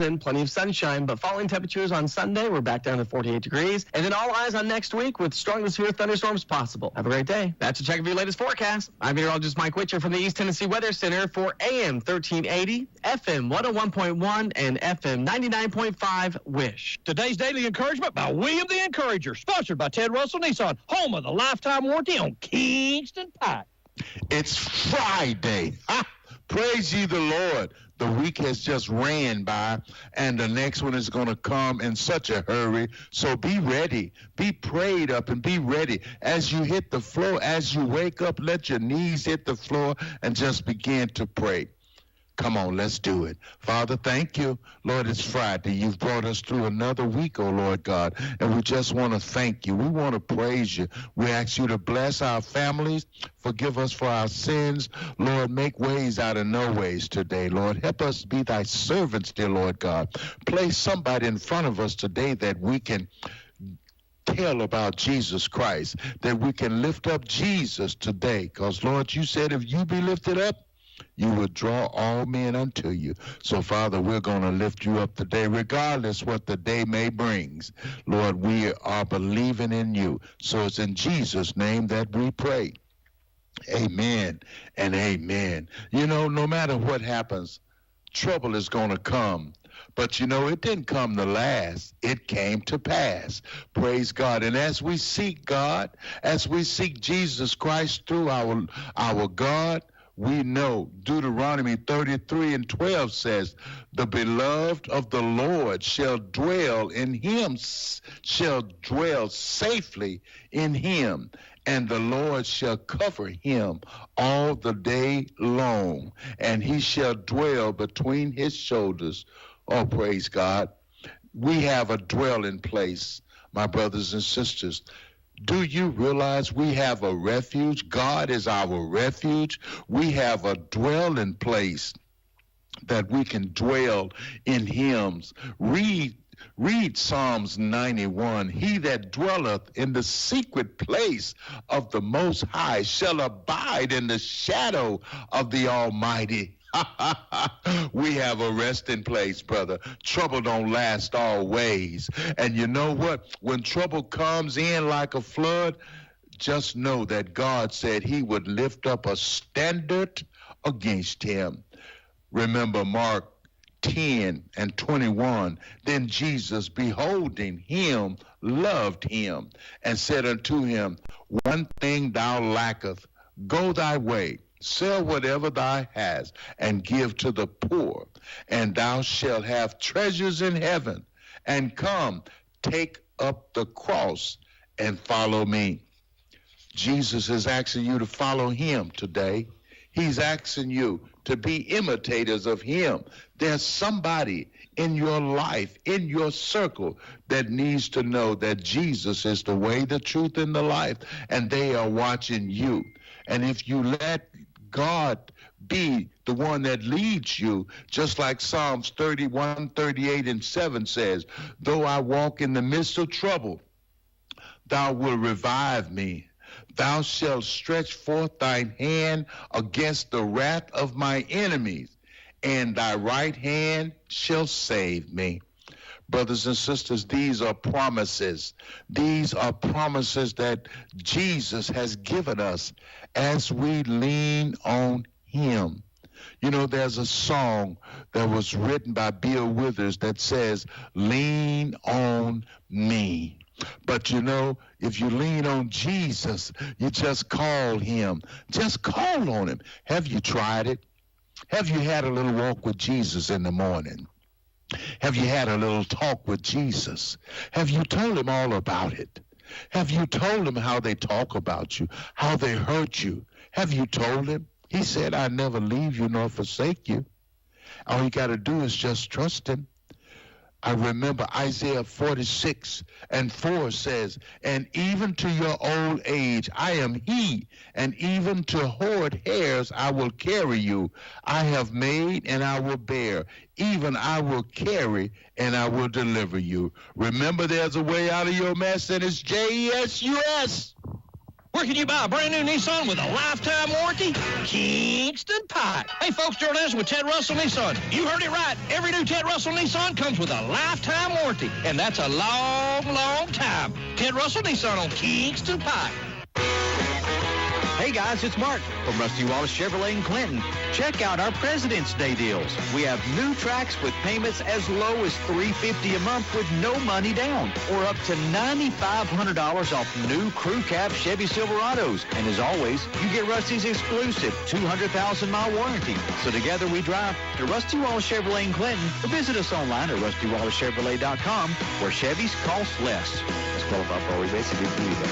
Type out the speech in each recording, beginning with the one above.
And plenty of sunshine, but falling temperatures on Sunday. We're back down to 48 degrees. And then all eyes on next week with strong to severe thunderstorms possible. Have a great day. That's a check of your latest forecast. I'm meteorologist Mike Witcher from the East Tennessee Weather Center for AM 1380, FM 101.1, and FM 99.5 WYSH. Today's Daily Encouragement by William the Encourager, sponsored by Ted Russell Nissan, home of the lifetime warranty on Kingston Pike. It's Friday. Praise ye the Lord. The week has just ran by, and the next one is going to come in such a hurry. So be ready. Be prayed up and be ready. As you hit the floor, as you wake up, let your knees hit the floor and just begin to pray. Come on, let's do it. Father, thank you. Lord, it's Friday. You've brought us through another week, oh Lord God, and we just want to thank you. We want to praise you. We ask you to bless our families, forgive us for our sins. Lord, make ways out of no ways today, Lord. Help us be thy servants, dear Lord God. Place somebody in front of us today that we can tell about Jesus Christ, that we can lift up Jesus today, because, Lord, you said if you be lifted up, you will draw all men unto you. So, Father, we're going to lift you up today, regardless what the day may bring. Lord, we are believing in you. So it's in Jesus' name that we pray. Amen and amen. You know, no matter what happens, trouble is going to come. But, you know, it didn't come to last. It came to pass. Praise God. And as we seek God, as we seek Jesus Christ through our God, we know Deuteronomy 33:12 says, the beloved of the Lord shall dwell safely in him, and the Lord shall cover him all the day long, and he shall dwell between his shoulders. Oh, praise God. We have a dwelling place, my brothers and sisters. Do you realize we have a refuge? God is our refuge. We have a dwelling place that we can dwell in him. Read Psalms 91. He that dwelleth in the secret place of the Most High shall abide in the shadow of the Almighty. We have a resting place, brother. Trouble don't last always. And you know what? When trouble comes in like a flood, just know that God said he would lift up a standard against him. Remember Mark 10:21. Then Jesus, beholding him, loved him, and said unto him, one thing thou lackest, go thy way, sell whatever thou hast, and give to the poor, and thou shalt have treasures in heaven. And come, take up the cross, and follow me. Jesus is asking you to follow him today. He's asking you to be imitators of him. There's somebody in your life, in your circle, that needs to know that Jesus is the way, the truth, and the life, and they are watching you. And if you let God be the one that leads you, just like Psalms 31:38-7 says, though I walk in the midst of trouble, thou wilt revive me. Thou shalt stretch forth thine hand against the wrath of my enemies, and thy right hand shall save me. Brothers and sisters, these are promises. These are promises that Jesus has given us as we lean on him. You know, there's a song that was written by Bill Withers that says, lean on me. But you know, if you lean on Jesus, you just call him. Just call on him. Have you tried it? Have you had a little walk with Jesus in the morning? Have you had a little talk with Jesus? Have you told him all about it? Have you told him how they talk about you, how they hurt you? Have you told him? He said, I never leave you nor forsake you. All you got to do is just trust him. I remember Isaiah 46:4 says, and even to your old age, I am he, and even to hoard hairs I will carry you. I have made and I will bear. Even I will carry and I will deliver you. Remember, there's a way out of your mess, and it's JESUS. Where can you buy a brand new Nissan with a lifetime warranty? Kingston Pike. Hey, folks, Gerald Anderson with Ted Russell Nissan. You heard it right. Every new Ted Russell Nissan comes with a lifetime warranty, and that's a long, long time. Ted Russell Nissan on Kingston Pike. Hey guys, it's Mark from Rusty Wallace Chevrolet in Clinton. Check out our President's Day deals. We have new tracks with payments as low as $350 a month with no money down, or up to $9,500 off new crew cab Chevy Silverados. And as always, you get Rusty's exclusive 200,000-mile warranty. So together we drive to Rusty Wallace Chevrolet in Clinton, or visit us online at rustywallachevrolet.com, where Chevys cost less. Let's qualify for we basically believe us.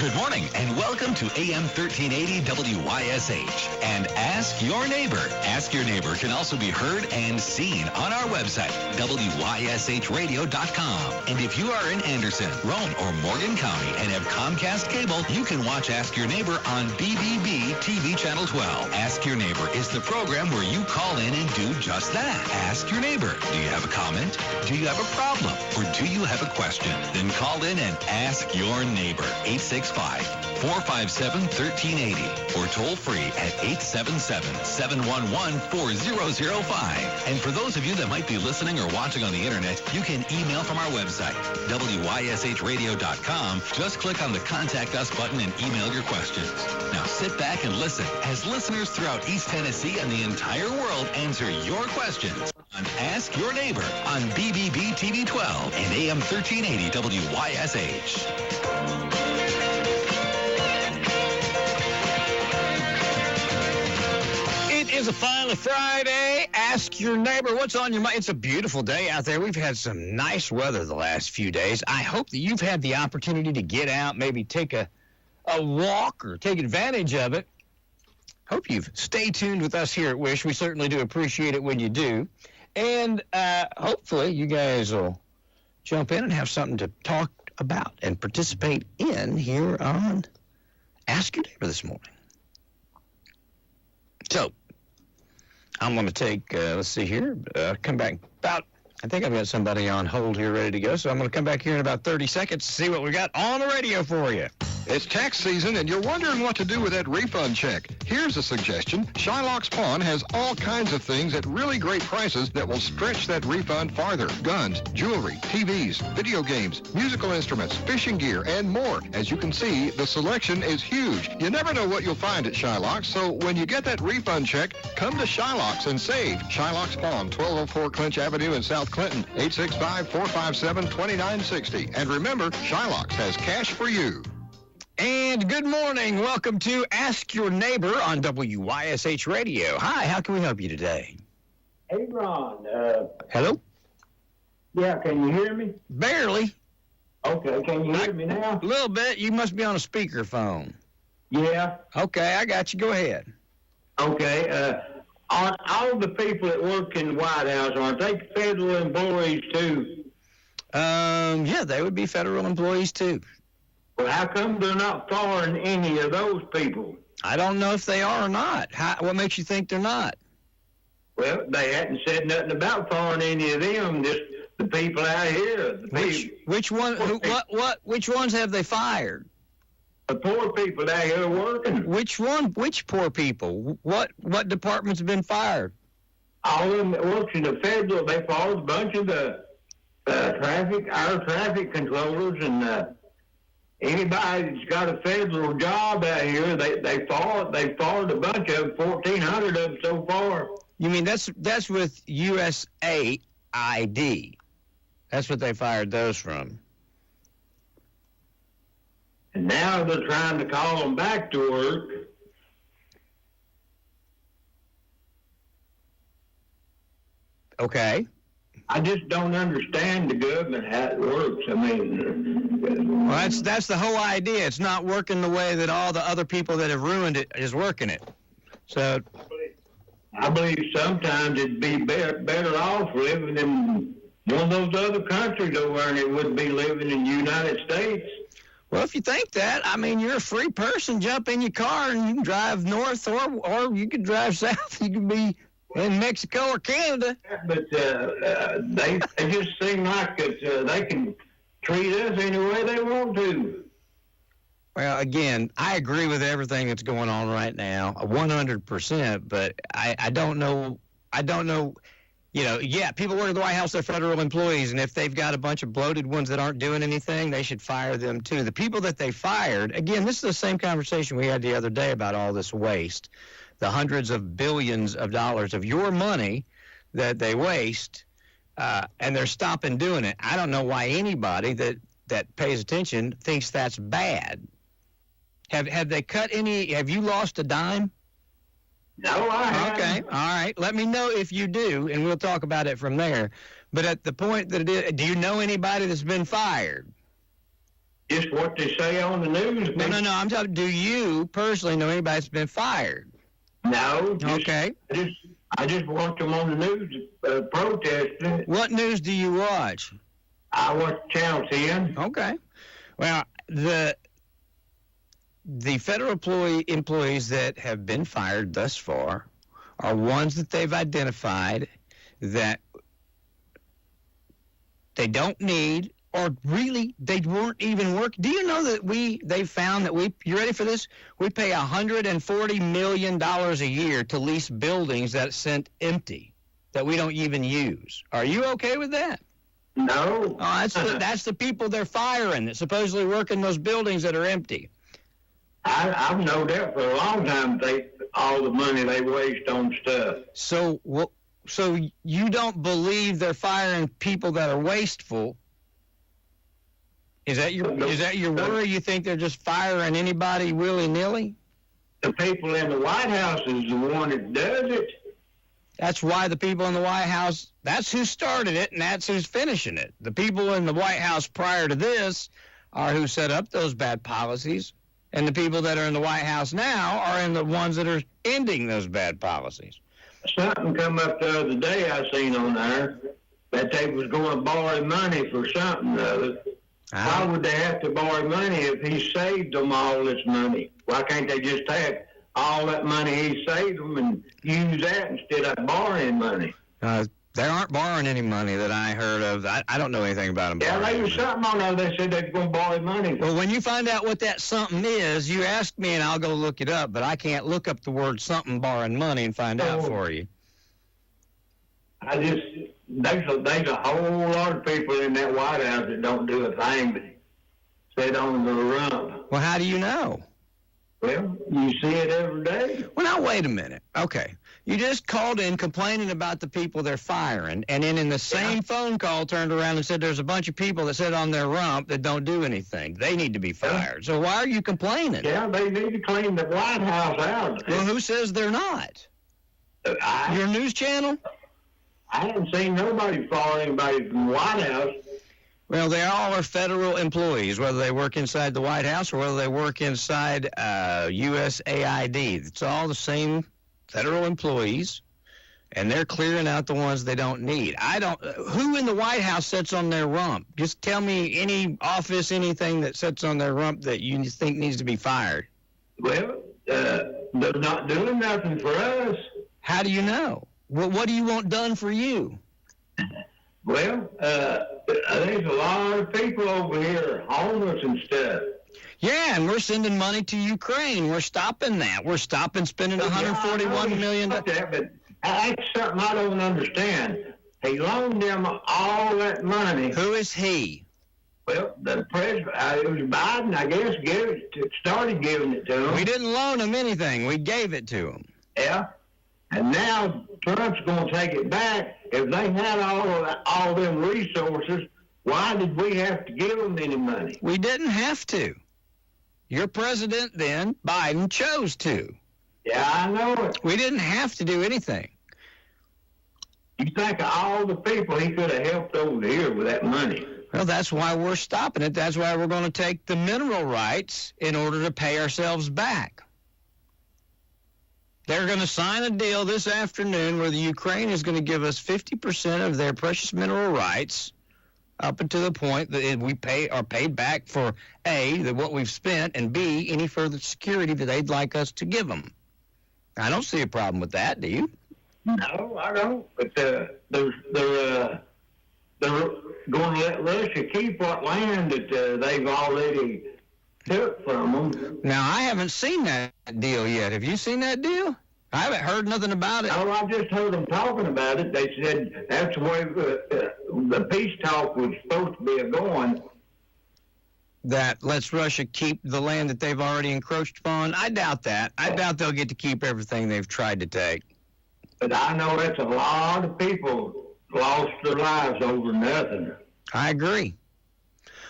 Good morning and welcome to AM 1380 WYSH and Ask Your Neighbor. Ask Your Neighbor can also be heard and seen on our website, WYSHradio.com. And if you are in Anderson, Roane, or Morgan County and have Comcast cable, you can watch Ask Your Neighbor on BBB TV Channel 12. Ask Your Neighbor is the program where you call in and do just that. Ask Your Neighbor. Do you have a comment? Do you have a problem? Or do you have a question? Then call in and ask your neighbor. 865-457-1380 or toll free at 877-711-4005. And for those of you that might be listening or watching on the internet, you can email from our website, WYSHradio.com. Just click on the Contact Us button and email your questions. Now sit back and listen as listeners throughout East Tennessee and the entire world answer your questions on Ask Your Neighbor on BBB TV 12 and AM 1380 WYSH. It is a finally Friday. Ask Your Neighbor what's on your mind. It's a beautiful day out there. We've had some nice weather the last few days. I hope that you've had the opportunity to get out, maybe take a walk or take advantage of it. Hope you've stayed tuned with us here at WYSH. We certainly do appreciate it when you do. And hopefully you guys will jump in and have something to talk about and participate in here on Ask Your Neighbor this morning. So, I'm going to take, let's see here, come back about, I think I've got somebody on hold here ready to go, so I'm going to come back here in about 30 seconds to see what we got on the radio for you. It's tax season and you're wondering what to do with that refund check. Here's a suggestion. Shylock's Pawn has all kinds of things at really great prices that will stretch that refund farther. Guns, jewelry, TVs, video games, musical instruments, fishing gear, and more. As you can see, the selection is huge. You never know what you'll find at Shylock's, so when you get that refund check, come to Shylock's and save. Shylock's Pawn, 1204 Clinch Avenue in South Clinton, 865-457-2960. And remember, Shylock's has cash for you. And good morning. Welcome to Ask Your Neighbor on WYSH Radio. Hi, how can we help you today? Hey, Ron. Hello? Yeah, can you hear me? Barely. Okay, can you hear me now? A little bit. You must be on a speakerphone. Yeah. Okay, I got you. Go ahead. Okay. All the people that work in the White House, aren't they federal employees too? Yeah, they would be federal employees too. Well, how come they're not firing any of those people? I don't know if they are or not. What makes you think they're not? Well, they hadn't said nothing about firing any of them, just the people out here. Which one? Which ones have they fired? The poor people out here working. Which one? Which poor people? What departments have been fired? All of them that works in the federal, they fired a bunch of the our traffic controllers and anybody that's got a federal job out here, they fired a bunch of them, 1,400 of them so far. You mean that's with USAID? That's what they fired those from. And now they're trying to call them back to work. Okay. I just don't understand the government, how it works. I mean... Well, that's the whole idea. It's not working the way that all the other people that have ruined it is working it. So... I believe sometimes it'd be better off living in one of those other countries over there than it would be living in the United States. Well, if you think that, I mean, you're a free person. Jump in your car and you can drive north or you could drive south. You could be in Mexico or Canada. But they just seem like they can treat us any way they want to. Well, again, I agree with everything that's going on right now, 100%. But I don't know. Yeah, people work at the White House, they're federal employees, and if they've got a bunch of bloated ones that aren't doing anything, they should fire them too. The people that they fired, again, this is the same conversation we had the other day about all this waste, the hundreds of billions of dollars of your money that they waste, and they're stopping doing it. I don't know why anybody that pays attention thinks that's bad. Have they cut any? Have you lost a dime? No, I haven't. Okay, all right. Let me know if you do, and we'll talk about it from there. But at the point that it is, do you know anybody that's been fired? Just what they say on the news. No. I'm talking, do you personally know anybody that's been fired? No. Okay. I just watch them on the news protesting. What news do you watch? I watch Channel 10. Okay. Well, the federal employees that have been fired thus far are ones that they've identified that they don't need, or really they weren't even working. Do you know that they found that you ready for this? We pay $140 million a year to lease buildings that sit empty, that we don't even use. Are you okay with that? No. Oh, that's the people they're firing that supposedly work in those buildings that are empty. I've known that for a long time. All the money they waste on stuff. So you don't believe they're firing people that are wasteful? Is that your worry? You think they're just firing anybody willy-nilly? The people in the White House is the one that does it. That's why the people in the White House, that's who started it, and that's who's finishing it. The people in the White House prior to this are who set up those bad policies. And the people that are in the White House now are in the ones that are ending those bad policies. Something come up the other day I seen on there that they was going to borrow money for something or other. Why would they have to borrow money if he saved them all this money? Why can't they just take all that money he saved them and use that instead of borrowing money? They aren't borrowing any money that I heard of. I don't know anything about them. Yeah, there was something on there. They said they were going to borrow money. Well, when you find out what that something is, you ask me and I'll go look it up. But I can't look up the word something borrowing money and find out for you. There's a whole lot of people in that White House that don't do a thing but sit on the rump. Well, how do you know? Well, you see it every day. Well, now, wait a minute. Okay. You just called in complaining about the people they're firing, and then in the same phone call turned around and said there's a bunch of people that sit on their rump that don't do anything. They need to be fired. So why are you complaining? Yeah, they need to clean the White House out. Well, who says they're not? Your news channel? I haven't seen nobody fire anybody from the White House. Well, they all are federal employees, whether they work inside the White House or whether they work inside USAID. It's all the same federal employees, and they're clearing out the ones they don't need. Who in the White House sits on their rump? Just tell me any office, anything that sits on their rump that you think needs to be fired. Well, they're not doing nothing for us. How do you know? What do you want done for you? Well, there's a lot of people over here, homeless and stuff. Yeah, and we're sending money to Ukraine. We're stopping that. We're stopping spending $141 million. But that's something I don't understand. He loaned them all that money. Who is he? Well, the president, it was Biden, I guess, started giving it to him. We didn't loan him anything. We gave it to him. Yeah. And now Trump's going to take it back. If they had all them resources, why did we have to give them any money? We didn't have to. Your president then, Biden, chose to. Yeah, I know it. We didn't have to do anything. You think of all the people he could have helped over here with that money. Well, that's why we're stopping it. That's why we're going to take the mineral rights in order to pay ourselves back. They're going to sign a deal this afternoon where the Ukraine is going to give us 50% of their precious mineral rights up until the point that we are paid back for A, what we've spent, and B, any further security that they'd like us to give them. I don't see a problem with that, do you? No, I don't. But they're going to let Russia keep what land that they've already took from them. Now, I haven't seen that deal yet. Have you seen that deal? I haven't heard nothing about it. Oh, I just heard them talking about it. They said that's the way the peace talk was supposed to be going. That lets Russia keep the land that they've already encroached upon? I doubt that. I doubt they'll get to keep everything they've tried to take. But I know that's a lot of people lost their lives over nothing. I agree.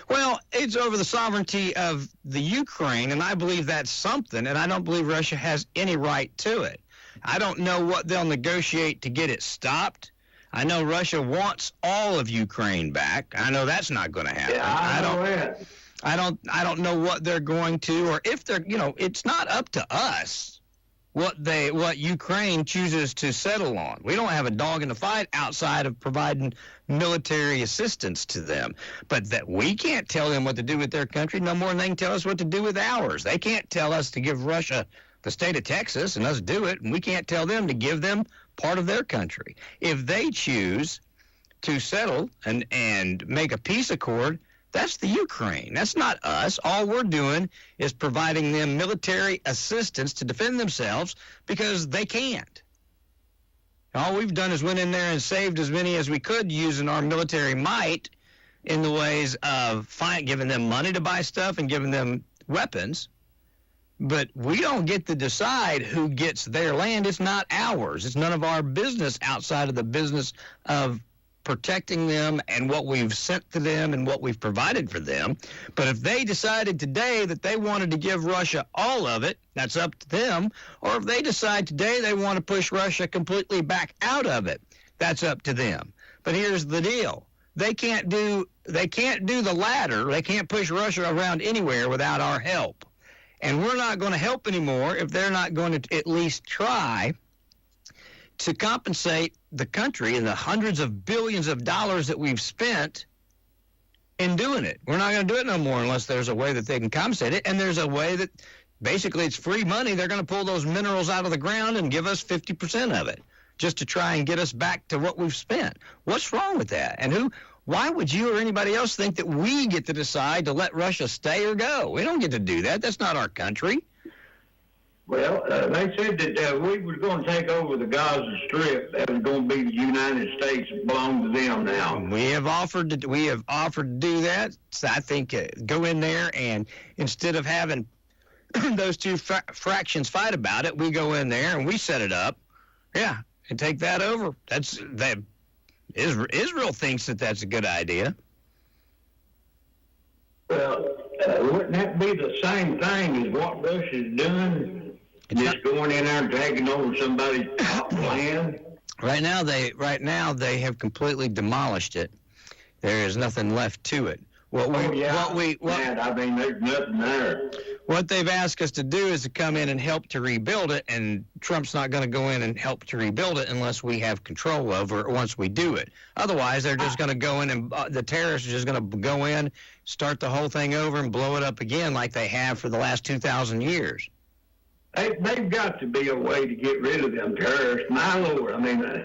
Well, it's over the sovereignty of the Ukraine, and I believe that's something, and I don't believe Russia has any right to it. I don't know what they'll negotiate to get it stopped. I know Russia wants all of Ukraine back. I know that's not going to happen. Yeah, I know that. I don't know what they're going to, or if they're, it's not up to us what Ukraine chooses to settle on. We don't have a dog in the fight outside of providing military assistance to them. But that we can't tell them what to do with their country no more than they can tell us what to do with ours. They can't tell us to give Russia the state of Texas and us do it, and we can't tell them to give them part of their country. If they choose to settle and make a peace accord, that's the Ukraine. That's not us. All we're doing is providing them military assistance to defend themselves because they can't. All we've done is went in there and saved as many as we could using our military might in the ways of giving them money to buy stuff and giving them weapons. But we don't get to decide who gets their land. It's not ours. It's none of our business outside of the business of protecting them and what we've sent to them and what we've provided for them. But if they decided today that they wanted to give Russia all of it, that's up to them. Or if they decide today they want to push Russia completely back out of it, that's up to them. But here's the deal. They can't do the latter. They can't push Russia around anywhere without our help. And we're not going to help anymore if they're not going to at least try to compensate the country and the hundreds of billions of dollars that we've spent in doing it. We're not going to do it no more unless there's a way that they can compensate it. And there's a way that basically it's free money. They're going to pull those minerals out of the ground and give us 50% of it just to try and get us back to what we've spent. What's wrong with that? And why would you or anybody else think that we get to decide to let Russia stay or go? We don't get to do that. That's not our country. Well, they said that we were going to take over the Gaza Strip. That was going to be the United States. It belongs to them now. We have offered to do that. So I think go in there and instead of having those two fractions fight about it, we go in there and we set it up. Yeah, and take that over. Israel thinks that that's a good idea. Well, wouldn't that be the same thing as what Russia's doing? Just going in there and taking over somebody's land? Right now they have completely demolished it. There is nothing left to it. There's nothing there. What they've asked us to do is to come in and help to rebuild it, and Trump's not going to go in and help to rebuild it unless we have control over it once we do it. Otherwise, they're just going to go in and the terrorists are just going to go in, start the whole thing over, and blow it up again like they have for the last 2,000 years. They've got to be a way to get rid of them terrorists. My Lord, I mean,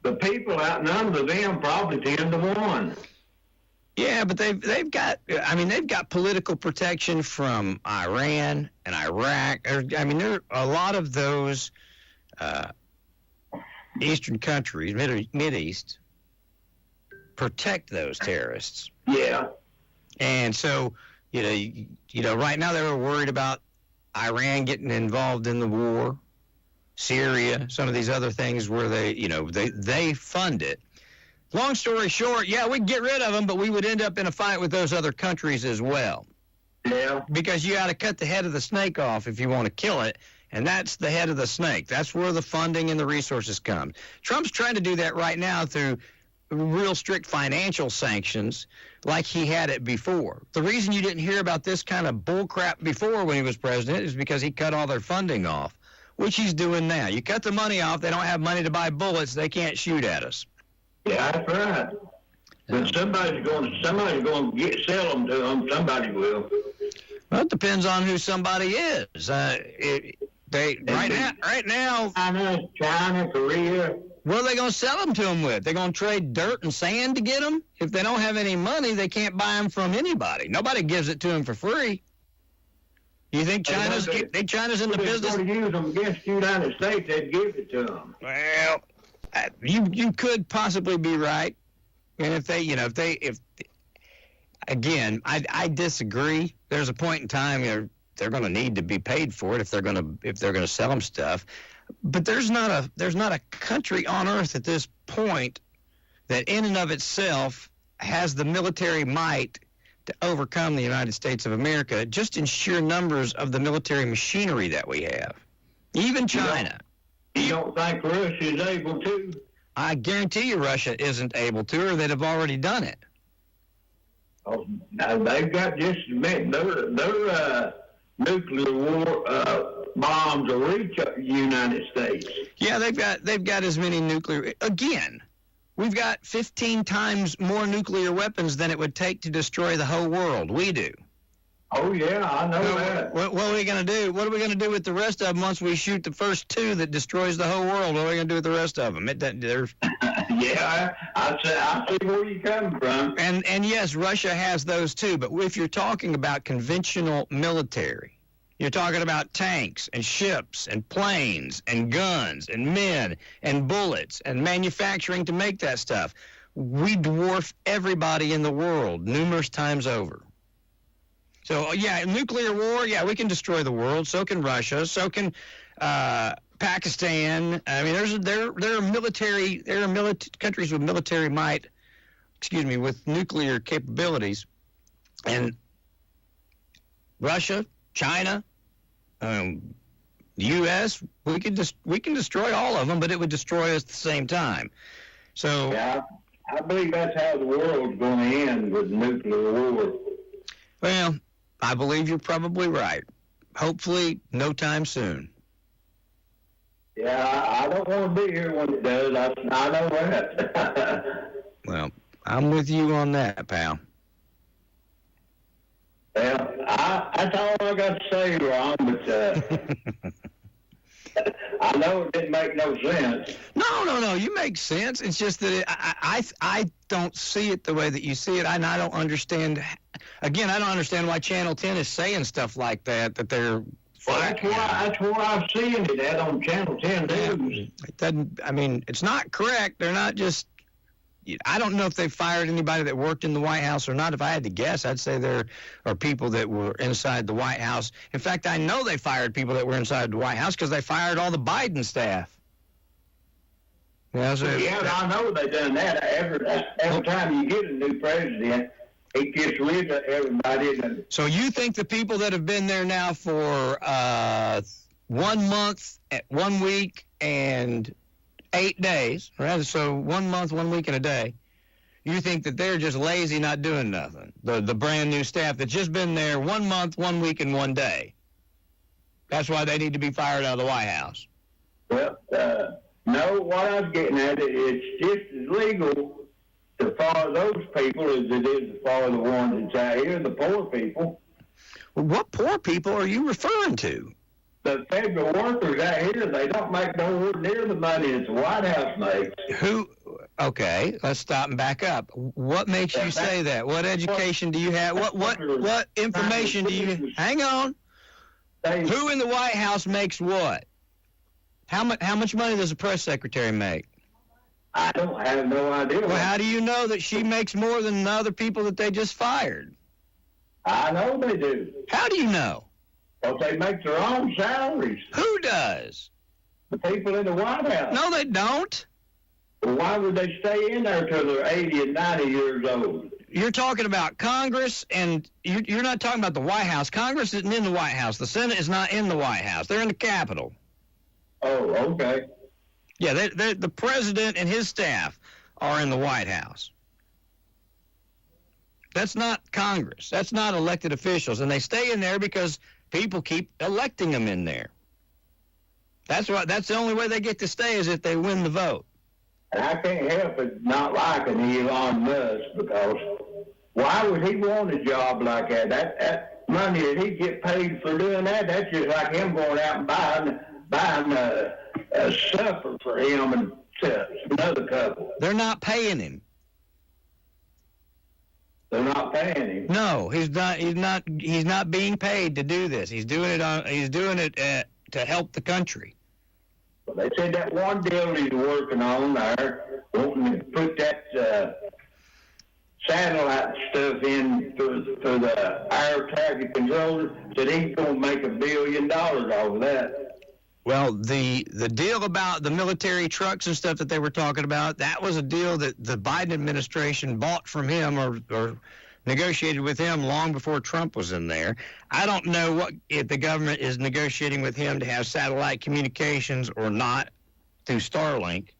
the people outnumber them probably 10 to 1. Yeah, but they've got political protection from Iran and Iraq. There are a lot of those Eastern countries, Mideast, protect those terrorists. Yeah. And so, right now they were worried about Iran getting involved in the war, Syria, some of these other things where they fund it. Long story short, yeah, we'd get rid of them, but we would end up in a fight with those other countries as well. Yeah. Because you got to cut the head of the snake off if you want to kill it, and that's the head of the snake. That's where the funding and the resources come. Trump's trying to do that right now through real strict financial sanctions like he had it before. The reason you didn't hear about this kind of bullcrap before when he was president is because he cut all their funding off, which he's doing now. You cut the money off, they don't have money to buy bullets, they can't shoot at us. Yeah, that's right. But somebody's going to sell them to them. Somebody will. Well, it depends on who somebody is. Right now. China, Korea. What are they going to sell them to them with? They're going to trade dirt and sand to get them? If they don't have any money, they can't buy them from anybody. Nobody gives it to them for free. You think China's in the business? If they use them against the United States, they'd give it to them. Well, you could possibly be right. And again, I disagree. There's a point in time they're going to need to be paid for it if they're going to sell them stuff. But there's not a country on earth at this point that in and of itself has the military might to overcome the United States of America, just in sheer numbers of the military machinery that we have. Even China. You don't think Russia is able to? I guarantee you Russia isn't able to, or they'd have already done it. Oh, now they've got just their nuclear war bombs will reach the United States. Yeah, they've got as many nuclear. Again, we've got 15 times more nuclear weapons than it would take to destroy the whole world. We do. Oh, yeah, I know that. What are we going to do? What are we going to do with the rest of them once we shoot the first two that destroys the whole world? What are we going to do with the rest of them? Yeah, I see where you're coming from. And yes, Russia has those too, but if you're talking about conventional military, you're talking about tanks and ships and planes and guns and men and bullets and manufacturing to make that stuff. We dwarf everybody in the world numerous times over. So, yeah, nuclear war, yeah, we can destroy the world. So can Russia. So can Pakistan. I mean, there are countries with military might, with nuclear capabilities. And Russia, China, the U.S., we can destroy all of them, but it would destroy us at the same time. So yeah, I believe that's how the world's going to end, with nuclear war. Well, I believe you're probably right. Hopefully, no time soon. Yeah, I don't want to be here when it does. I know that. Well, I'm with you on that, pal. Well, that's all I got to say, Ron, but I know it didn't make no sense. No, you make sense. It's just that I don't see it the way that you see it, and I don't understand. Again, I don't understand why Channel 10 is saying stuff like that they're... Well, that's where I've seen it at on Channel 10 News. It doesn't, I mean, it's not correct. They're not just... I don't know if they fired anybody that worked in the White House or not. If I had to guess, I'd say there are people that were inside the White House. In fact, I know they fired people that were inside the White House because they fired all the Biden staff. Yeah, I know they done that. Every time you get a new president, he gets rid of everybody. So you think the people that have been there now for 1 month, 1 week, and 8 days, right? So 1 month, 1 week, and a day. You think that they're just lazy, not doing nothing? The brand new staff that's just been there 1 month, 1 week, and 1 day. That's why they need to be fired out of the White House. Well, no, what I was getting at, it's just as legal to fire those people as it is to fire the ones that's out here, the poor people. Well, what poor people are you referring to? The federal workers out here, they don't make nowhere near the money that the White House makes. Okay, let's stop and back up. What makes you say that? What education do you have? What information do you... Hang on. Who in the White House makes what? How much money does a press secretary make? I don't have no idea. Well, how do you know that she makes more than the other people that they just fired? I know they do. How do you know? Well, they make their own salaries. Who does? The people in the White House. No, they don't. Well, why would they stay in there till they're 80 and 90 years old? You're talking about Congress, and you're not talking about the White House. Congress isn't in the White House. The Senate is not in the White House. They're in the Capitol. Oh, okay. Yeah, the president and his staff are in the White House. That's not Congress. That's not elected officials. And they stay in there because people keep electing them in there. That's the only way they get to stay is if they win the vote. And I can't help it not liking Elon Musk, because why would he want a job like that? That money that he get paid for doing that, that's just like him going out and buying a supper for him and another couple. They're not paying him. They're not paying him. No, he's not. He's not being paid to do this. He's doing it to help the country. Well, they said that one deal he's working on there, wanting to put that satellite stuff in for the air traffic controllers, said he's going to make $1 billion off of that. Well, the deal about the military trucks and stuff that they were talking about, that was a deal that the Biden administration bought from him or negotiated with him long before Trump was in there. I don't know if the government is negotiating with him to have satellite communications or not through Starlink.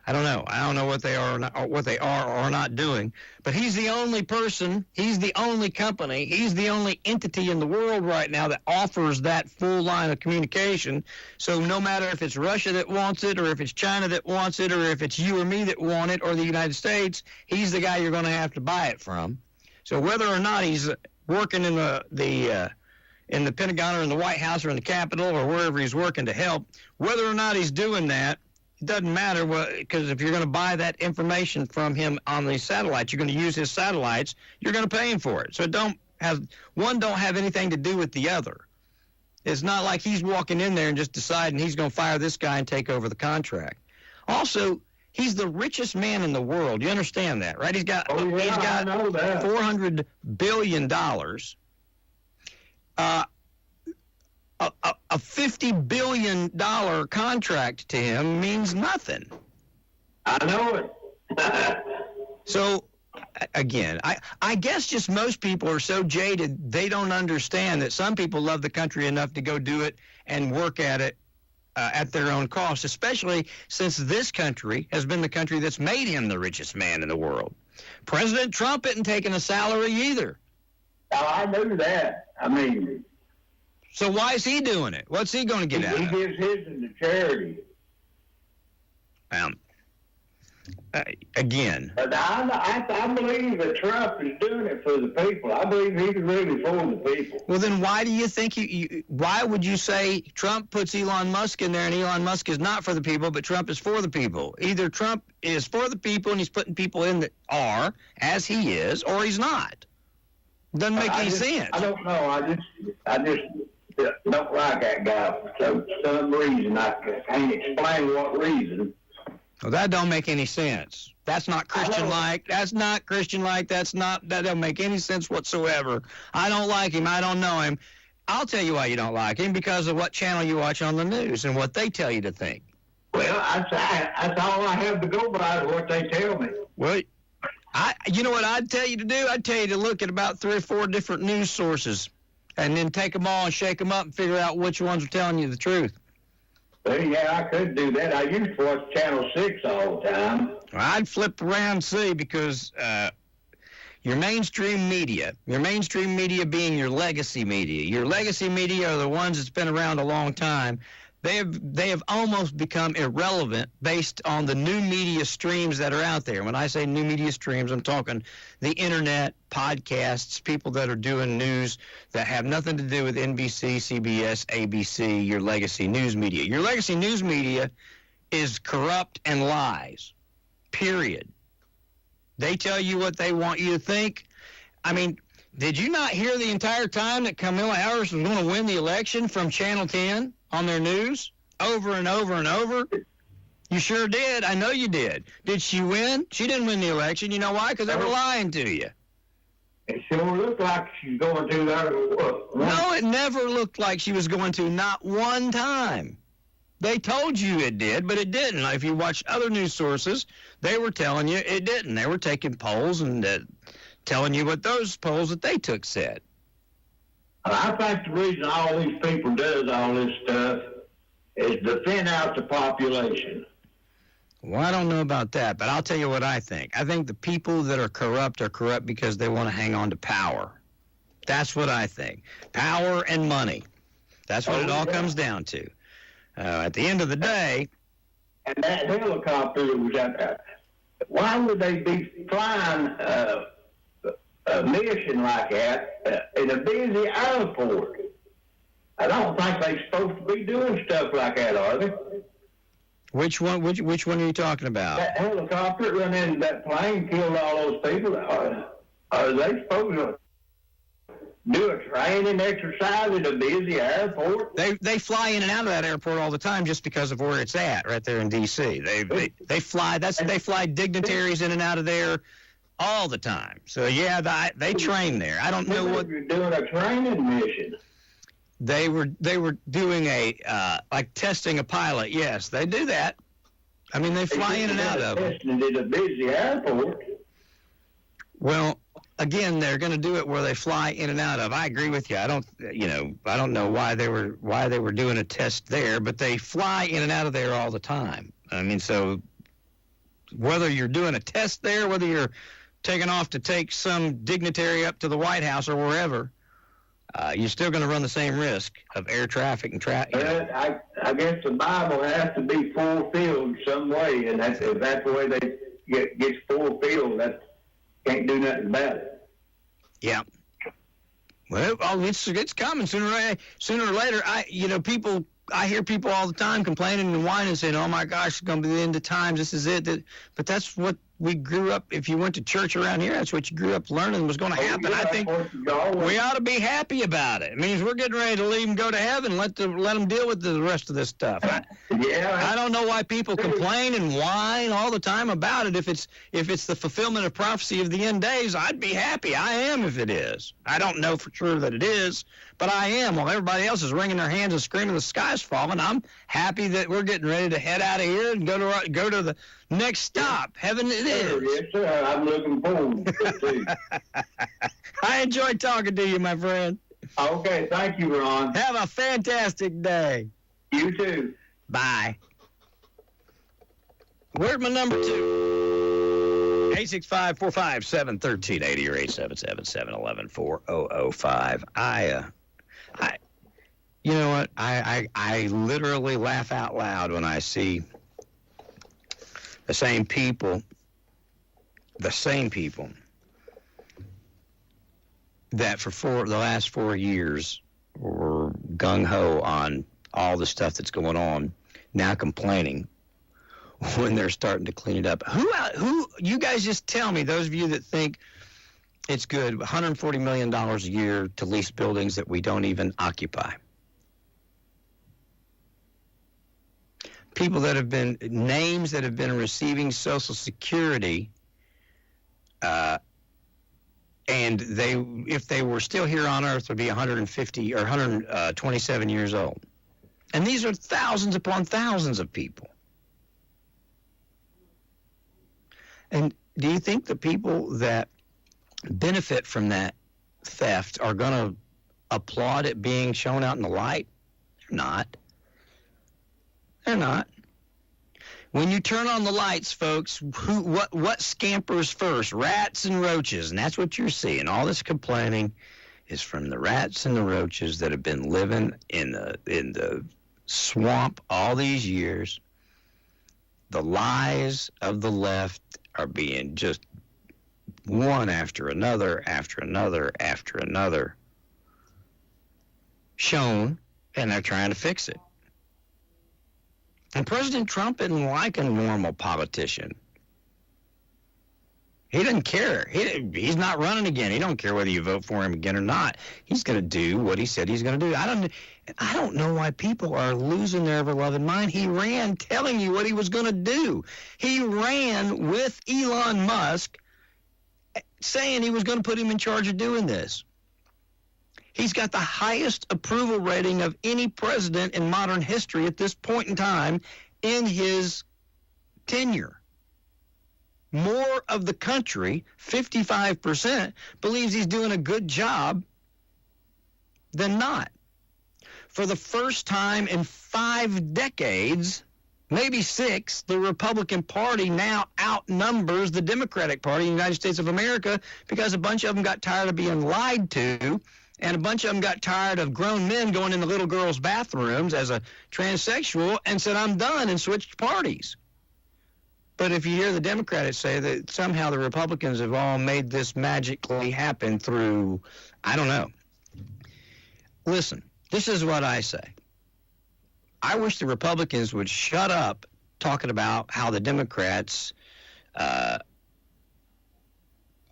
I don't know. I don't know what they are or are not doing. But he's the only person, he's the only company, he's the only entity in the world right now that offers that full line of communication. So no matter if it's Russia that wants it or if it's China that wants it or if it's you or me that want it or the United States, he's the guy you're going to have to buy it from. So whether or not he's working in the Pentagon or in the White House or in the Capitol or wherever he's working to help, whether or not he's doing that, it doesn't matter, because if you're going to buy that information from him on these satellites, you're going to use his satellites, you're going to pay him for it. So don't have anything to do with the other. It's not like he's walking in there and just deciding he's going to fire this guy and take over the contract. Also, he's the richest man in the world. You understand that, right? He's got $400 billion. A $50 billion contract to him means nothing. I know it. So, again, I guess just most people are so jaded, they don't understand that some people love the country enough to go do it and work at it at their own cost, especially since this country has been the country that's made him the richest man in the world. President Trump isn't taking a salary either. Oh, I knew that. I mean... So why is he doing it? What's he going to get out of it? He gives his to charity. Again. But I believe that Trump is doing it for the people. I believe he's really for the people. Well, then why do you think why would you say Trump puts Elon Musk in there and Elon Musk is not for the people, but Trump is for the people? Either Trump is for the people and he's putting people in that are, as he is, or he's not. Doesn't make any sense. I don't know. I just don't like that guy for some reason. I can't explain what reason. Well, that don't make any sense. That's not Christian-like. That's not Christian-like. That don't make any sense whatsoever. I don't like him. I don't know him. I'll tell you why you don't like him, because of what channel you watch on the news and what they tell you to think. Well, that's all I have to go by is what they tell me. Well, you know what I'd tell you to do? I'd tell you to look at about 3 or 4 different news sources and then take them all and shake them up and figure out which ones are telling you the truth. Well, yeah, I could do that. I used to watch Channel 6 all the time. Well, I'd flip around, see, because your mainstream media being your legacy media are the ones that's been around a long time. They have almost become irrelevant based on the new media streams that are out there. When I say new media streams, I'm talking the internet, podcasts, people that are doing news that have nothing to do with NBC, CBS, ABC, your legacy news media. Your legacy news media is corrupt and lies, period. They tell you what they want you to think. I mean, did you not hear the entire time that Kamala Harris was going to win the election from Channel 10 on their news over and over and over? You sure did. I know you did. Did she win? She didn't win the election. You know why? Because they were lying to you. It sure looked like she's going to that. No, it never looked like she was going to, not one time. They told you it did, but it didn't. If you watch other news sources, they were telling you it didn't. They were taking polls and telling you what those polls that they took said. I think the reason all these people does all this stuff is to thin out the population. Well, I don't know about that, but I'll tell you what I think. I think the people that are corrupt because they want to hang on to power. That's what I think. Power and money. That's what it all comes down to. At the end of the day... And that helicopter was out there. Why would they be flying a mission like that in a busy airport? I don't think they're supposed to be doing stuff like that, are they? Which one are you talking about? That helicopter run into that plane, killed all those people. Are they supposed to do a training exercise at a busy airport? They fly in and out of that airport all the time just because of where it's at, right there in D.C. They fly. They fly dignitaries in and out of there all the time. So yeah, they train there. I don't know what you're doing a training mission. They were doing a like testing a pilot. Yes, they do that. I mean, they fly in and out of them. Testing at a busy airport. Well, again, they're going to do it where they fly in and out of. I agree with you. I don't know why they were doing a test there, but they fly in and out of there all the time. I mean, so whether you're doing a test there, whether you're taking off to take some dignitary up to the White House or wherever, you're still going to run the same risk of air traffic and I guess the Bible has to be fulfilled some way, and if that's the way they gets fulfilled, that can't do nothing about it. Yeah. Well, it's coming sooner or later. I hear people all the time complaining and whining and saying, "Oh my gosh, it's going to be the end of times. This is it." But that's what we grew up. If you went to church around here, that's what you grew up learning was going to happen. I think we ought to be happy about it. It means we're getting ready to leave and go to heaven. Let them deal with the rest of this stuff. I don't know why people complain and whine all the time about it. If it's the fulfillment of prophecy of the end days, I'd be happy. I am if it is. I don't know for sure that it is, but I am. While everybody else is wringing their hands and screaming the sky's falling, I'm happy that we're getting ready to head out of here and go to the next stop. Heaven it is. Yes, sir. I'm looking forward to it, too. I enjoyed talking to you, my friend. Okay, thank you, Ron. Have a fantastic day. You too. Bye. Where's my number 2? 865-457-1380 or 877-711-4005. You know what? I literally laugh out loud when I see the same people that for the last 4 years were gung-ho on all the stuff that's going on, now complaining when they're starting to clean it up. Who? You guys just tell me, those of you that think it's good, $140 million a year to lease buildings that we don't even occupy. People that have been, names that have been receiving Social Security, and if they were still here on Earth, would be 150 or 127 years old. And these are thousands upon thousands of people. And do you think the people that benefit from that theft are going to applaud it being shown out in the light? They're not. They're not. When you turn on the lights, folks, what scampers first? Rats and roaches, and that's what you're seeing. All this complaining is from the rats and the roaches that have been living in the swamp all these years. The lies of the left are being just one after another, after another, after another shown, and they're trying to fix it. And President Trump isn't like a normal politician. He doesn't care. He's not running again. He don't care whether you vote for him again or not. He's going to do what he said he's going to do. I don't know why people are losing their beloved mind. He ran telling you what he was going to do. He ran with Elon Musk saying he was going to put him in charge of doing this. He's got the highest approval rating of any president in modern history at this point in time in his tenure. More of the country, 55%, believes he's doing a good job than not. For the first time in 5 decades, maybe 6, the Republican Party now outnumbers the Democratic Party in the United States of America because a bunch of them got tired of being lied to. And a bunch of them got tired of grown men going in the little girls' bathrooms as a transsexual and said, I'm done, and switched parties. But if you hear the Democrats say that somehow the Republicans have all made this magically happen through, I don't know. Listen, this is what I say. I wish the Republicans would shut up talking about how the Democrats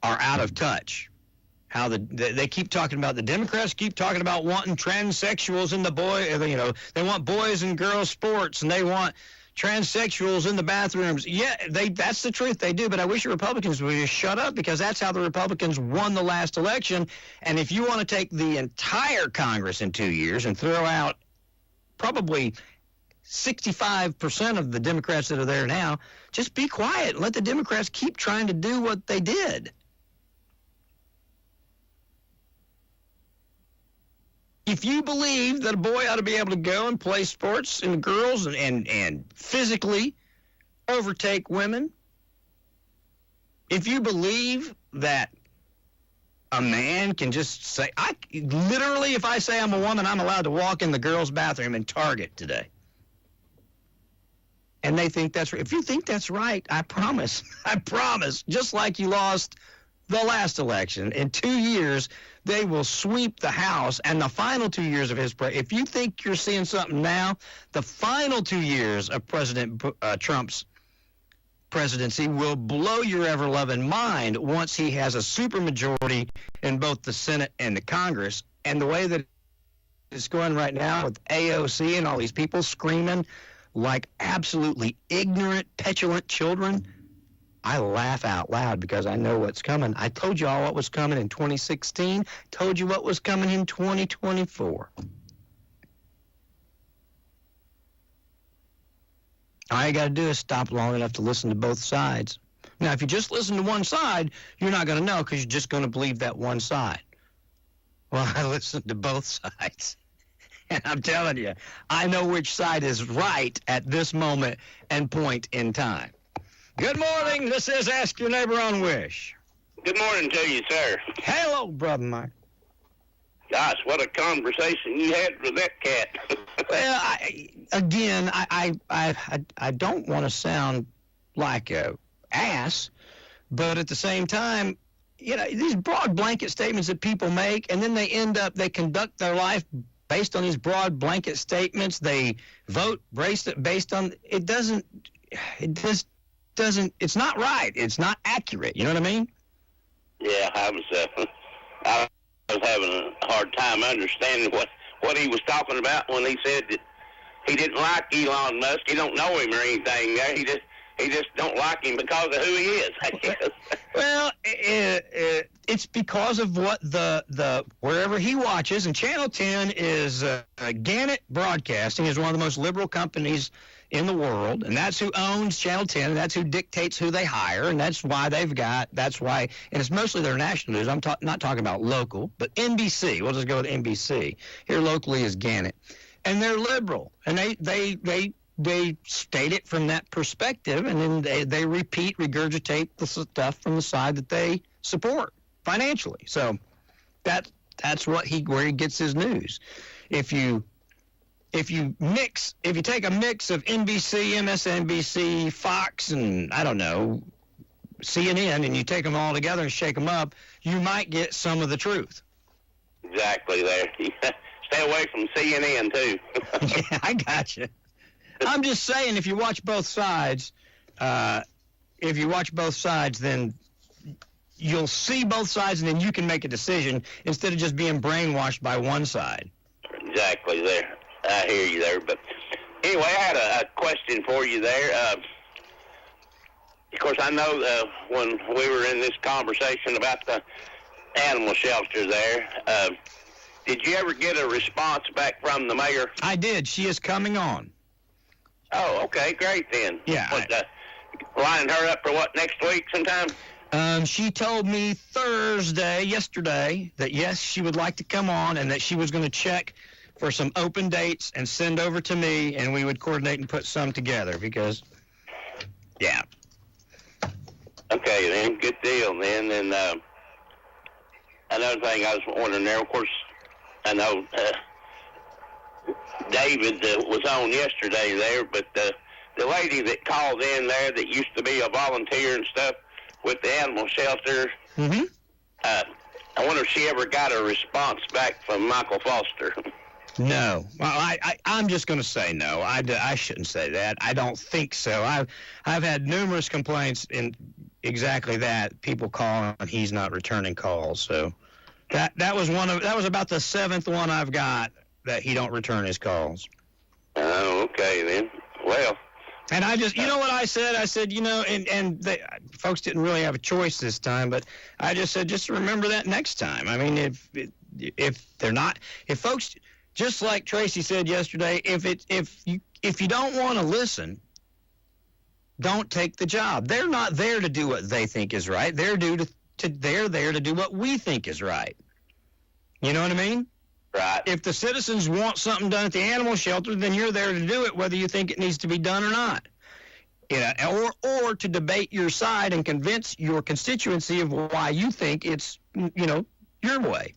are out of touch. How they keep talking about, the Democrats keep talking about wanting transsexuals in the they want boys and girls sports, and they want transsexuals in the bathrooms. Yeah, that's the truth, they do, but I wish the Republicans would just shut up, because that's how the Republicans won the last election. And if you want to take the entire Congress in 2 years and throw out probably 65% of the Democrats that are there now, just be quiet and let the Democrats keep trying to do what they did. If you believe that a boy ought to be able to go and play sports and girls and physically overtake women, if you believe that a man can just say, if I say I'm a woman, I'm allowed to walk in the girls' bathroom in Target today. And they think that's right. If you think that's right, I promise, just like you lost the last election, in 2 years, they will sweep the House, and the final 2 years of his if you think you're seeing something now, the final 2 years of President Trump's presidency will blow your ever-loving mind once he has a supermajority in both the Senate and the Congress. And the way that it's going right now with AOC and all these people screaming like absolutely ignorant, petulant children, I laugh out loud because I know what's coming. I told you all what was coming in 2016, told you what was coming in 2024. All you got to do is stop long enough to listen to both sides. Now, if you just listen to one side, you're not going to know, because you're just going to believe that one side. Well, I listened to both sides. And I'm telling you, I know which side is right at this moment and point in time. Good morning. This is Ask Your Neighbor on WYSH. Good morning to you, sir. Hello, Brother Mike. Gosh, what a conversation you had with that cat. Well, I don't want to sound like a ass, but at the same time, these broad blanket statements that people make, and then they conduct their life based on these broad blanket statements. They vote based on, it's not right. It's not accurate. You know what I mean? Yeah, I was having a hard time understanding what he was talking about when he said that he didn't like Elon Musk. He don't know him or anything there. He just don't like him because of who he is, I guess. Well, it's because of what the wherever he watches, and Channel 10 is Gannett Broadcasting is one of the most liberal companies in the world, and that's who owns Channel 10, and that's who dictates who they hire, and that's why and it's mostly their national news. I'm not talking about local, but NBC. We'll just go with NBC. Here locally is Gannett, and they're liberal, and they state it from that perspective, and then they regurgitate the stuff from the side that they support financially. So that's where he gets his news. If you take a mix of NBC, MSNBC, Fox, and I don't know, CNN, and you take them all together and shake them up, you might get some of the truth. Exactly there. Stay away from CNN too. Yeah, I got you. I'm just saying, if you watch both sides, then you'll see both sides, and then you can make a decision instead of just being brainwashed by one side. Exactly there. I hear you there. But anyway, I had a question for you there. Of course, I know when we were in this conversation about the animal shelter there, did you ever get a response back from the mayor? I did. She is coming on. Oh, okay, great then. Yeah. Lining her up for what, next week sometime? She told me yesterday, that yes, she would like to come on, and that she was going to check for some open dates and send over to me, and we would coordinate and put some together because, yeah. Okay, then, good deal then. And another thing I was wondering there, of course, I know David was on yesterday there, but the lady that called in there that used to be a volunteer and stuff with the animal shelter, I wonder if she ever got a response back from Michael Foster. No. Well, I'm just going to say no. I shouldn't say that. I don't think so. I've had numerous complaints exactly that. People call and he's not returning calls. So that was about the 7th one I've got that he don't return his calls. Oh, okay then. Well. And I just, you know what I said? I said, folks didn't really have a choice this time, but I just said, just remember that next time. I mean, if folks, just like Tracy said yesterday, if you don't want to listen, don't take the job. They're not there to do what they think is right. They're there to do what we think is right. You know what I mean? Right. If the citizens want something done at the animal shelter, then you're there to do it, whether you think it needs to be done or not. Or to debate your side and convince your constituency of why you think it's, your way.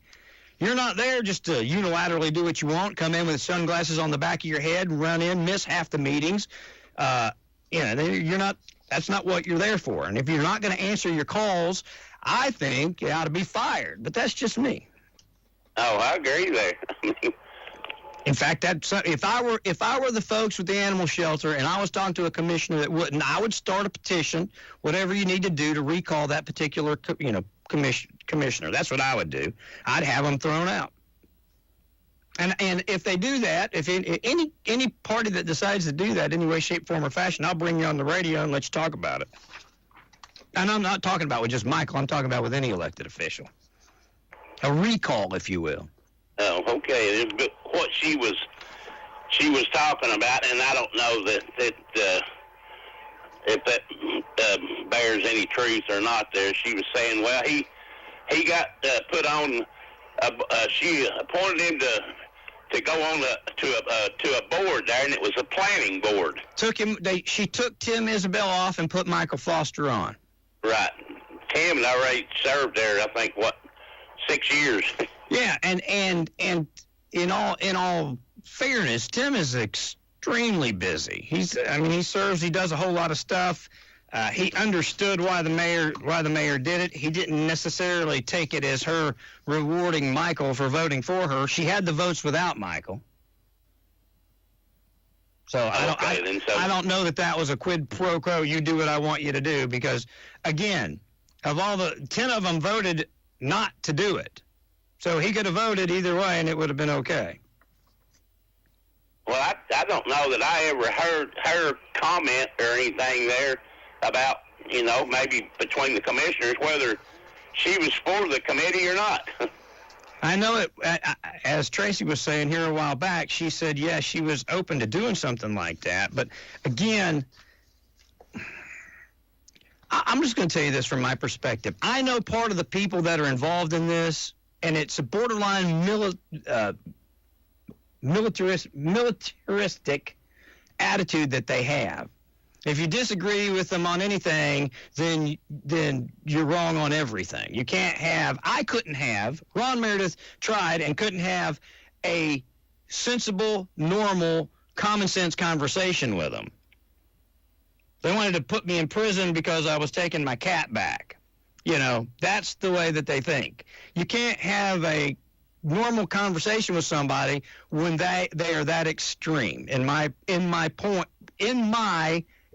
You're not there just to unilaterally do what you want, come in with sunglasses on the back of your head, run in, miss half the meetings. You're not. That's not what you're there for. And if you're not going to answer your calls, I think you ought to be fired. But that's just me. Oh, I agree there. In fact, if I were the folks with the animal shelter and I was talking to a commissioner that wouldn't, I would start a petition, whatever you need to do to recall that particular, commissioner. That's what I would do. I'd have them thrown out. And if they do that, if any party that decides to do that in any way, shape, form, or fashion, I'll bring you on the radio and let you talk about it. And I'm not talking about with just Michael. I'm talking about with any elected official. A recall, if you will. Oh, okay. But what she was talking about, and I don't know that if that bears any truth or not. There, she was saying, well, he got put on. She appointed him to go on to a board there, and it was a planning board. She took Tim Isabel off and put Michael Foster on. Right. Tim had already served there, I think, 6 years. Yeah, and in all fairness, Tim is extremely busy. He serves. He does a whole lot of stuff. He understood why the mayor did it. He didn't necessarily take it as her rewarding Michael for voting for her. She had the votes without Michael. So I don't know that was a quid pro quo. You do what I want you to do, because again, of all the 10 of them voted not to do it. So he could have voted either way and it would have been okay. Well, I don't know that I ever heard her comment or anything there about, maybe between the commissioners, whether she was for the committee or not. I know it, as Tracy was saying here a while back, she said, yes, she was open to doing something like that. But again, I'm just going to tell you this from my perspective. I know part of the people that are involved in this, and it's a borderline militaristic attitude that they have. If you disagree with them on anything, then you're wrong on everything. You can't have, Ron Meredith tried and couldn't have a sensible, normal, common sense conversation with them. They wanted to put me in prison because I was taking my cat back. That's the way that they think. You can't have a normal conversation with somebody when they are that extreme. In my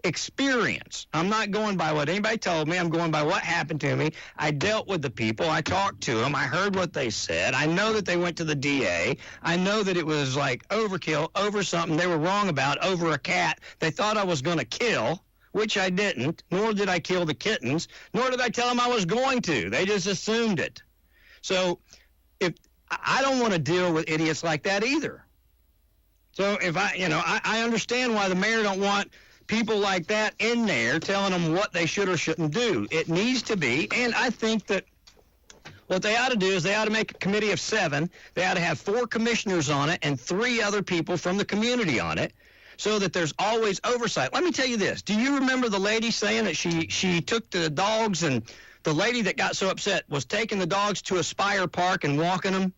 experience, I'm not going by what anybody told me. I'm going by what happened to me. I dealt with the people. I talked to them. I heard what they said. I know that they went to the DA. I know that it was like overkill over something they were wrong about, over a cat they thought I was going to kill, which I didn't, nor did I kill the kittens, nor did I tell them I was going to. They just assumed it. So if I don't want to deal with idiots like that either. So if I understand why the mayor don't want people like that in there telling them what they should or shouldn't do. It needs to be, and I think that what they ought to do is they ought to make a committee of 7. They ought to have 4 commissioners on it and 3 other people from the community on it, so that there's always oversight. Let me tell you this. Do you remember the lady saying that she took the dogs, and the lady that got so upset was taking the dogs to Aspire Park and walking them?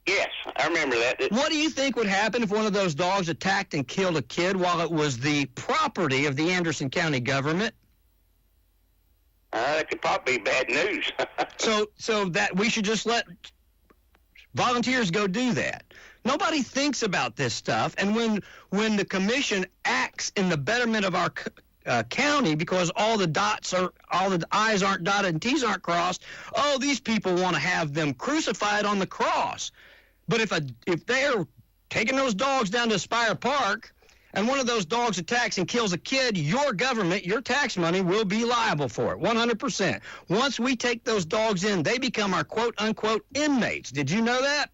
Yes, I remember that. What do you think would happen if one of those dogs attacked and killed a kid while it was the property of the Anderson County government? That could probably be bad news. So that we should just let volunteers go do that. Nobody thinks about this stuff, and when the commission acts in the betterment of our county because all the I's aren't dotted and T's aren't crossed. Oh, these people want to have them crucified on the cross. But if they're taking those dogs down to Aspire Park and one of those dogs attacks and kills a kid, your government, your tax money will be liable for it, 100%. Once we take those dogs in, they become our quote-unquote inmates. Did you know that?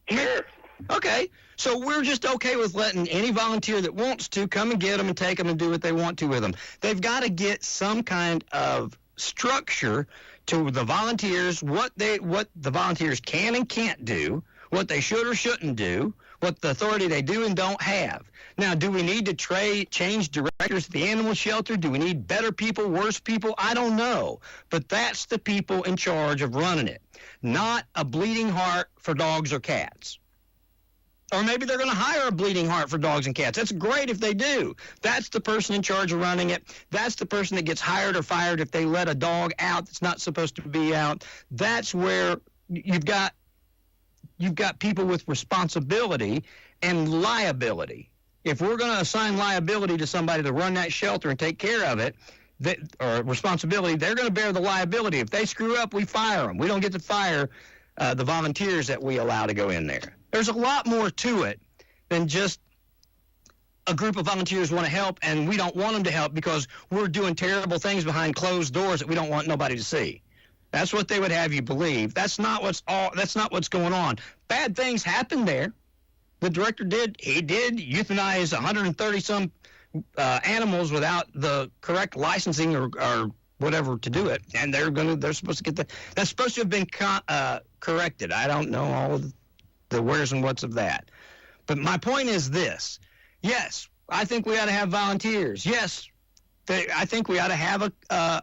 Sure. Okay, so we're just okay with letting any volunteer that wants to come and get them and take them and do what they want to with them. They've got to get some kind of structure to the volunteers, what the volunteers can and can't do, what they should or shouldn't do, what the authority they do and don't have. Now, do we need to change directors at the animal shelter? Do we need better people, worse people? I don't know. But that's the people in charge of running it, not a bleeding heart for dogs or cats. Or maybe they're going to hire a bleeding heart for dogs and cats. That's great if they do. That's the person in charge of running it. That's the person that gets hired or fired if they let a dog out that's not supposed to be out. That's where you've got people with responsibility and liability. If we're going to assign liability to somebody to run that shelter and take care of it, or responsibility, they're going to bear the liability. If they screw up, we fire them. We don't get to fire the volunteers that we allow to go in there. There's a lot more to it than just a group of volunteers want to help and we don't want them to help because we're doing terrible things behind closed doors that we don't want nobody to see. That's what they would have you believe. That's not what's going on. Bad things happen there. The director did euthanize 130-some animals without the correct licensing or whatever to do it, and they're supposed to get that's supposed to have been corrected. I don't know all of the where's and what's of that. But my point is this. Yes, I think we ought to have volunteers. Yes, I think we ought to have a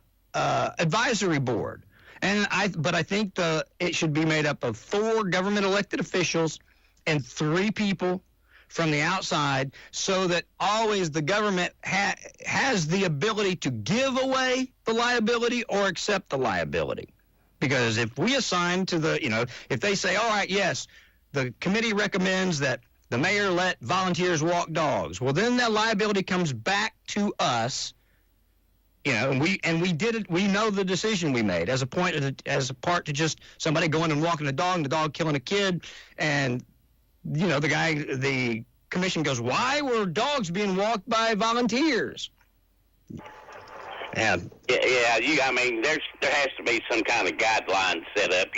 advisory board. But I think it should be made up of 4 government elected officials and 3 people from the outside so that always the government has the ability to give away the liability or accept the liability. Because if we assign to if they say, all right, yes, the committee recommends that the mayor let volunteers walk dogs, well, then that liability comes back to us. And we did it. We know the decision we made as a part to just somebody going and walking a dog and the dog killing a kid. And, the commission goes, why were dogs being walked by volunteers? Yeah. I mean, there has to be some kind of guideline set up.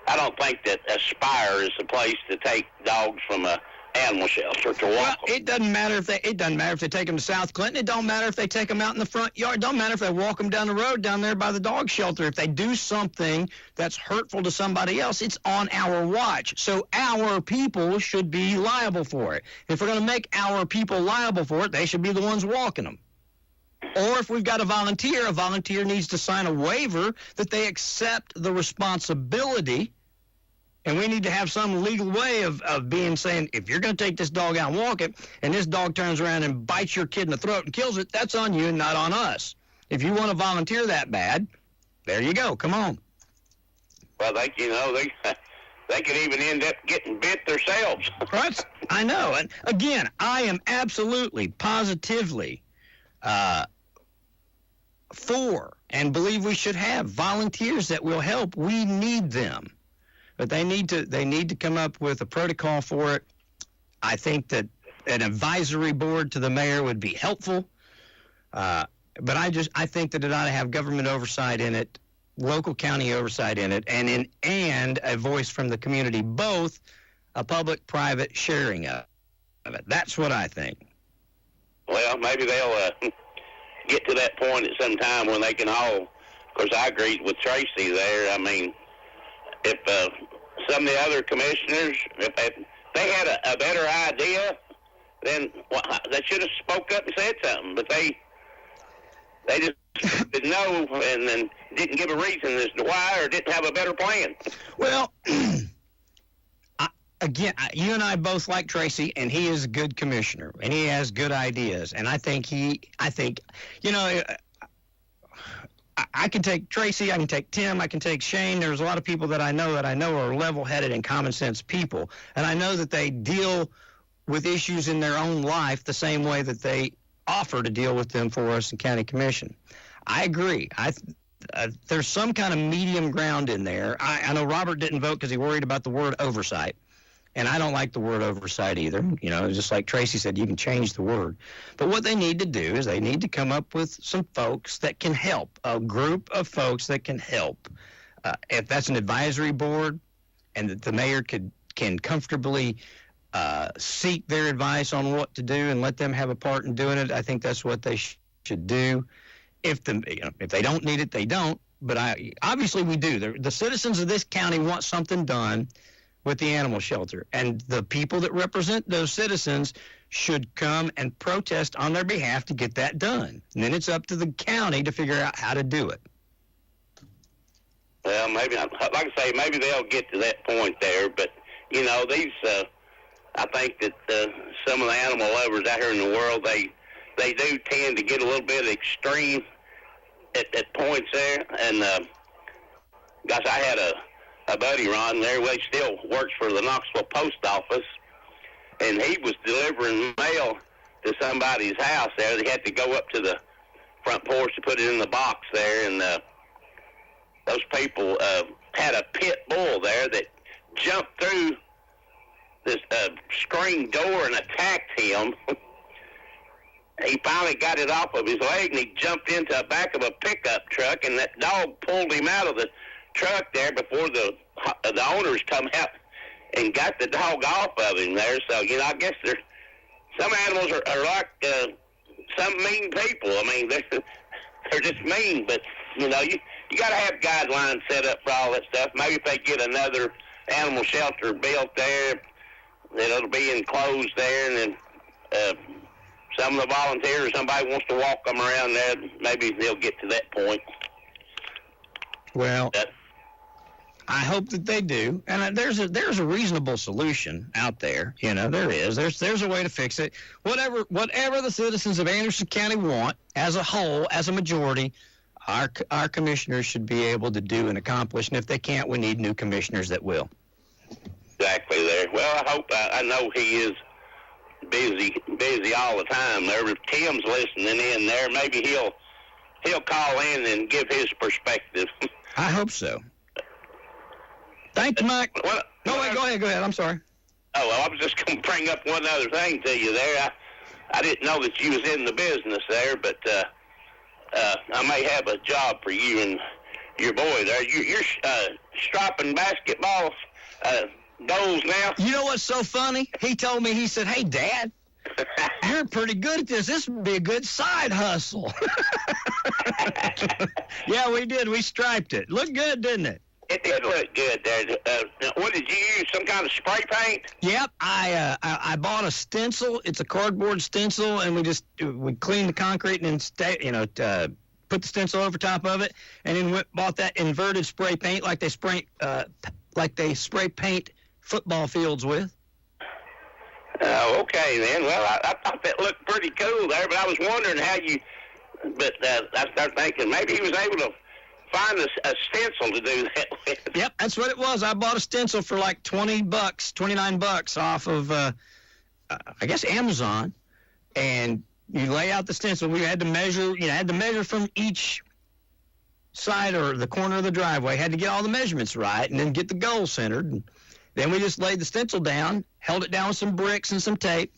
I don't think that Aspire is the place to take dogs from a animal shelter to walk. Well, it doesn't matter if they take them to South Clinton. It don't matter if they take them out in the front yard. It don't matter if they walk them down the road down there by the dog shelter. If they do something that's hurtful to somebody else, it's on our watch. So our people should be liable for it. If we're going to make our people liable for it, they should be the ones walking them. Or if we've got a volunteer needs to sign a waiver that they accept the responsibility. And we need to have some legal way of saying, if you're going to take this dog out and walk it, and this dog turns around and bites your kid in the throat and kills it, that's on you and not on us. If you want to volunteer that bad, there you go. Come on. Well, they could even end up getting bit themselves. Right? I know. And again, I am absolutely, positively for and believe we should have volunteers that will help. We need them. But they need to come up with a protocol for it. I think that an advisory board to the mayor would be helpful. But I think that it ought to have government oversight in it, local county oversight in it, and a voice from the community, both a public-private sharing of it. That's what I think. Well, maybe they'll get to that point at some time when they can all. Of course, I agree with Tracy there. I mean, if some of the other commissioners, if they had a better idea, then they should have spoke up and said something. But they just didn't know and then didn't give a reason as to why or didn't have a better plan. Well, again, you and I both like Tracy, and he is a good commissioner, and he has good ideas. And I think I can take Tracy, I can take Tim, I can take Shane. There's a lot of people that I know are level-headed and common-sense people. And I know that they deal with issues in their own life the same way that they offer to deal with them for us in county commission. I agree. There's some kind of medium ground in there. I know Robert didn't vote because he worried about the word oversight. And I don't like the word oversight either. You know, just like Tracy said, you can change the word. But what they need to do is they need to come up with some folks that can help, a group of folks that can help. If that's an advisory board and that the mayor can comfortably seek their advice on what to do and let them have a part in doing it, I think that's what they should do. If they don't need it, they don't. But obviously we do. The citizens of this county want something done with the animal shelter, and the people that represent those citizens should come and protest on their behalf to get that done. And then it's up to the county to figure out how to do it. Well, maybe, like I say, maybe they'll get to that point there, but, you know, these, I think that some of the animal lovers out here in the world, they do tend to get a little bit extreme at points there, and, gosh, I had a buddy, Ron, there, well, he still works for the Knoxville Post Office, and he was delivering mail to somebody's house there. They had to go up to the front porch to put it in the box there, and those people had a pit bull there that jumped through this screen door and attacked him. He finally got it off of his leg, and he jumped into the back of a pickup truck, and that dog pulled him out of the truck there before the owners come out and got the dog off of him there. So, you know, I guess some animals are like some mean people. I mean, they're just mean, but, you know, you got to have guidelines set up for all that stuff. Maybe if they get another animal shelter built there, that it'll be enclosed there, and then some of the volunteers, somebody wants to walk them around there, maybe they'll get to that point. Well, I hope that they do, and there's a reasonable solution out there. You know, there is. There's a way to fix it. Whatever the citizens of Anderson County want, as a whole, as a majority, our commissioners should be able to do and accomplish. And if they can't, we need new commissioners that will. Exactly there. Well, I know he is busy all the time. There, if Tim's listening in there, maybe he'll call in and give his perspective. I hope so. Thank you, Mike. Well, go ahead. I'm sorry. Oh, well, I was just going to bring up one other thing to you there. I didn't know that you was in the business there, but I may have a job for you and your boy there. You're stropping basketball goals now. You know what's so funny? He told me, he said, "Hey, Dad, you're pretty good at this. This would be a good side hustle." Yeah, we did. We striped it. Looked good, didn't it? It did look good there. What did you use? Some kind of spray paint? Yep. I bought a stencil. It's a cardboard stencil, and we cleaned the concrete and then put the stencil over top of it, and then bought that inverted spray paint like they spray paint football fields with. Oh, okay then. Well, I thought that looked pretty cool there, but I was wondering how you. But I started thinking maybe he was able to find a stencil to do that with. Yep, that's what it was. I bought a stencil for like $29 off of, I guess, Amazon, and you lay out the stencil. We had to measure, from each side or the corner of the driveway. Had to get all the measurements right, and then get the goal centered. And then we just laid the stencil down, held it down with some bricks and some tape,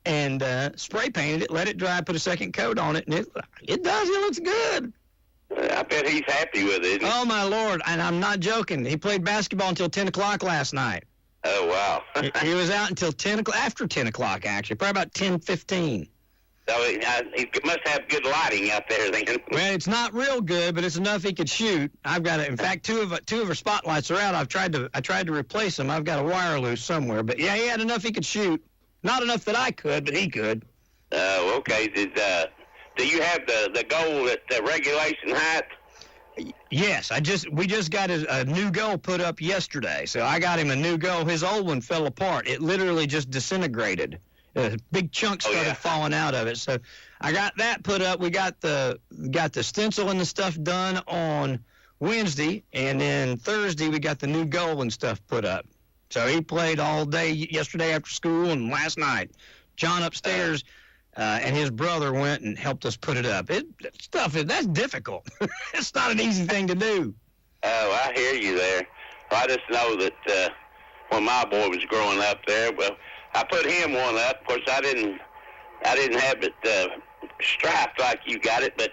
and spray painted it, let it dry, put a second coat on it, and it looks good. I bet he's happy with it. Oh, my Lord. And I'm not joking. He played basketball until 10 o'clock last night. Oh, wow. He was out until 10 o'clock, after 10 o'clock, actually, probably about 10:15. So he must have good lighting out there then. Well, it's not real good, but it's enough he could shoot. I've got in fact, two of our spotlights are out. I tried to replace them. I've got a wire loose somewhere. But, yeah, he had enough he could shoot. Not enough that I could, but he could. Oh, okay. Do you have the goal at the regulation height? Yes, we just got a new goal put up yesterday. So I got him a new goal. His old one fell apart. It literally just disintegrated. Big chunks started falling out of it. So I got that put up. We got the stencil and the stuff done on Wednesday, and then Thursday we got the new goal and stuff put up. So he played all day yesterday after school and last night. John upstairs and his brother went and helped us put it up. That's difficult. It's not an easy thing to do. Oh, I hear you there. Well, I just know that when my boy was growing up there, well, I put him one up. Of course, I didn't have it striped like you got it, but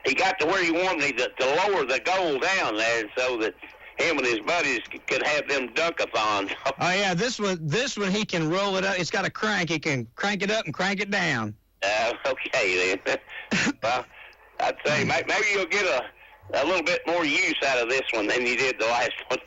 he got to where he wanted me to lower the goal down there so that him and his buddies could have them dunk-a-thons. Oh, yeah, this one he can roll it up. It's got a crank. He can crank it up and crank it down. Okay, then. Well, I'd say maybe you'll get a little bit more use out of this one than you did the last one.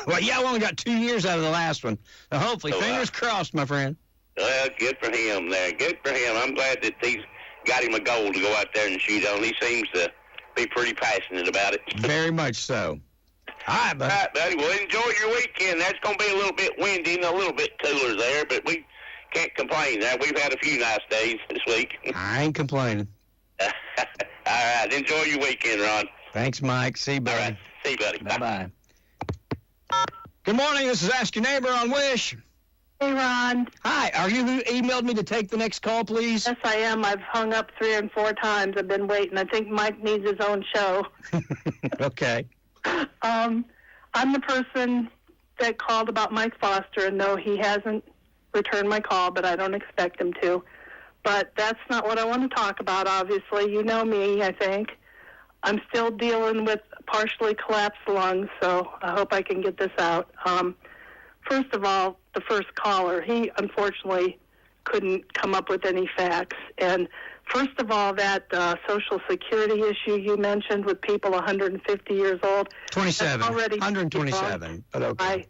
Well, yeah, I only got 2 years out of the last one. So hopefully, fingers crossed, my friend. Well, good for him there. Good for him. I'm glad that he's got him a goal to go out there and shoot on. He seems to be pretty passionate about it. Very much so. All right, buddy. All right, buddy. Well, enjoy your weekend. That's going to be a little bit windy and a little bit cooler there, but we can't complain. We've had a few nice days this week. I ain't complaining. All right. Enjoy your weekend, Ron. Thanks, Mike. See you, buddy. All right. See you, buddy. Bye-bye. Good morning. This is Ask Your Neighbor on WYSH. Hey, Ron. Hi. Are you who emailed me to take the next call, please? Yes, I am. I've hung up 3 and 4 times. I've been waiting. I think Mike needs his own show. Okay. I'm the person that called about Mike Foster, and no, he hasn't returned my call, but I don't expect him to. But that's not what I want to talk about, obviously. You know me, I think. I'm still dealing with partially collapsed lungs, so I hope I can get this out. First of all, the first caller, he unfortunately couldn't come up with any facts. And first of all, that Social Security issue you mentioned with people 150 years old. 27. Already 127, but okay. By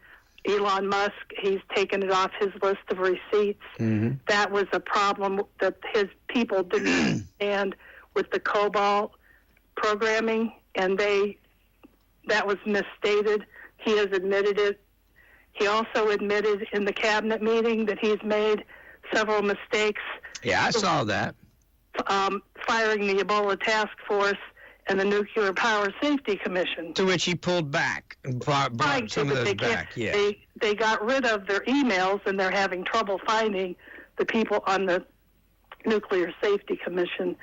Elon Musk, he's taken it off his list of receipts. Mm-hmm. That was a problem that his people didn't understand with the COBOL programming, and that was misstated. He has admitted it. He also admitted in the cabinet meeting that he's made several mistakes. Yeah, I saw that. Firing the Ebola Task Force and the Nuclear Power Safety Commission. To which he pulled back and brought some of those back. Yeah. They got rid of their emails, and they're having trouble finding the people on the Nuclear Safety Commission.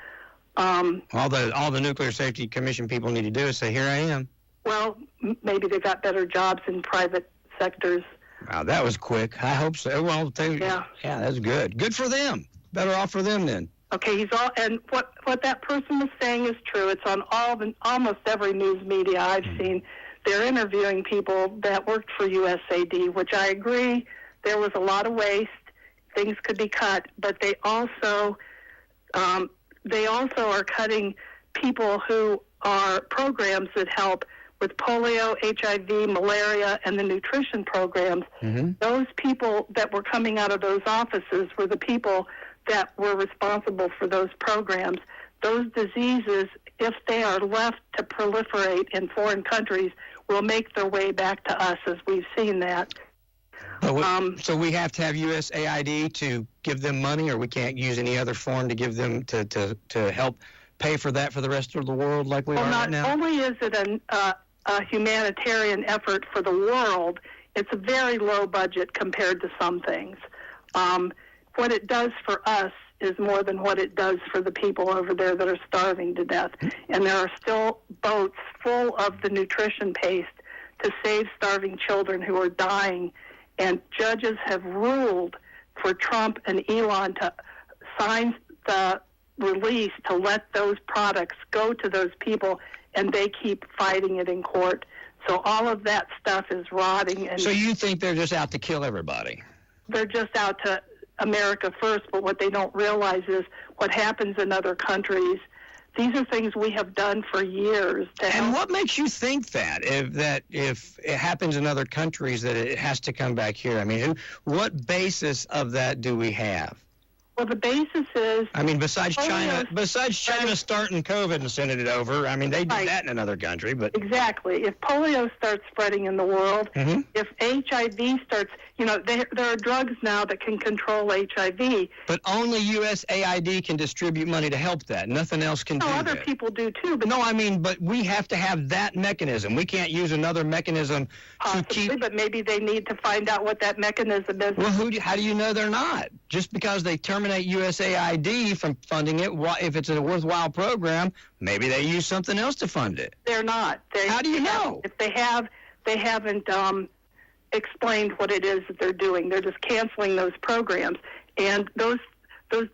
All the Nuclear Safety Commission people need to do is say, "Here I am." Well, maybe they got better jobs in private sectors. Wow, that was quick. I hope so. Well, yeah, that's good. Good for them. Better off for them then. Okay, and what that person was saying is true. It's on almost every news media I've seen. They're interviewing people that worked for USAID, which I agree there was a lot of waste. Things could be cut, but they also are cutting people who are programs that help with polio, HIV, malaria, and the nutrition programs. Mm-hmm. Those people that were coming out of those offices were the people that were responsible for those programs. Those diseases, if they are left to proliferate in foreign countries, will make their way back to us, as we've seen that. So we have to have USAID to give them money, or we can't use any other form to give them to help pay for that for the rest of the world like we are right now? Not only is it a humanitarian effort for the world, it's a very low budget compared to some things. What it does for us is more than what it does for the people over there that are starving to death. And there are still boats full of the nutrition paste to save starving children who are dying. And judges have ruled for Trump and Elon to sign the release to let those products go to those people, and they keep fighting it in court. So all of that stuff is rotting. And so you think they're just out to kill everybody? They're just out to America first, but what they don't realize is what happens in other countries. These are things we have done for years. And what makes you think that if it happens in other countries that it has to come back here? I mean, what basis of that do we have? Well, the basis is... I mean, besides China starting COVID and sending it over, I mean, they did that in another country, but... Exactly. If polio starts spreading in the world, mm-hmm. if HIV starts... there are drugs now that can control HIV. But only USAID can distribute money to help that. Nothing else can do other that. people do too. But but we have to have that mechanism. We can't use another mechanism possibly, to keep. But maybe they need to find out what that mechanism is. Well, how do you know they're not? Just because they terminate USAID from funding it, if it's a worthwhile program, maybe they use something else to fund it. They're not. How do you know? If they haven't explained what it is that they're doing. They're just canceling those programs, and those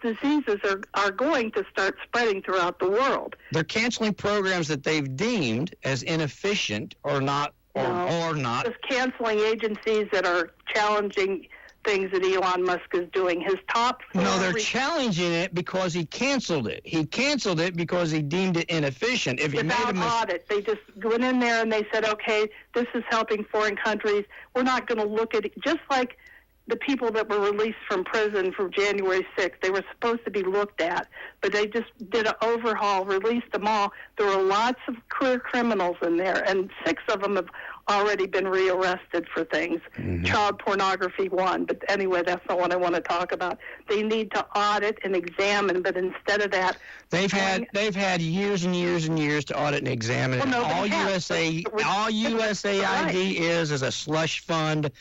diseases are going to start spreading throughout the world. They're canceling programs that they've deemed as inefficient or not. Or not. Just canceling agencies that are challenging things that Elon Musk is doing. His top four... No, they're challenging it because he canceled it. He canceled it because he deemed it inefficient. If Without audit, they just went in there and they said, okay, this is helping foreign countries. We're not going to look at it. Just like the people that were released from prison from January 6th, they were supposed to be looked at, but they just did an overhaul, released them all. There were lots of clear criminals in there, and 6 of them have already been rearrested for things. Mm-hmm. Child pornography one, but anyway, that's not what I want to talk about. They need to audit and examine, but instead of that, they've had years and years and years to audit and examine. Well, all USAID is a slush fund.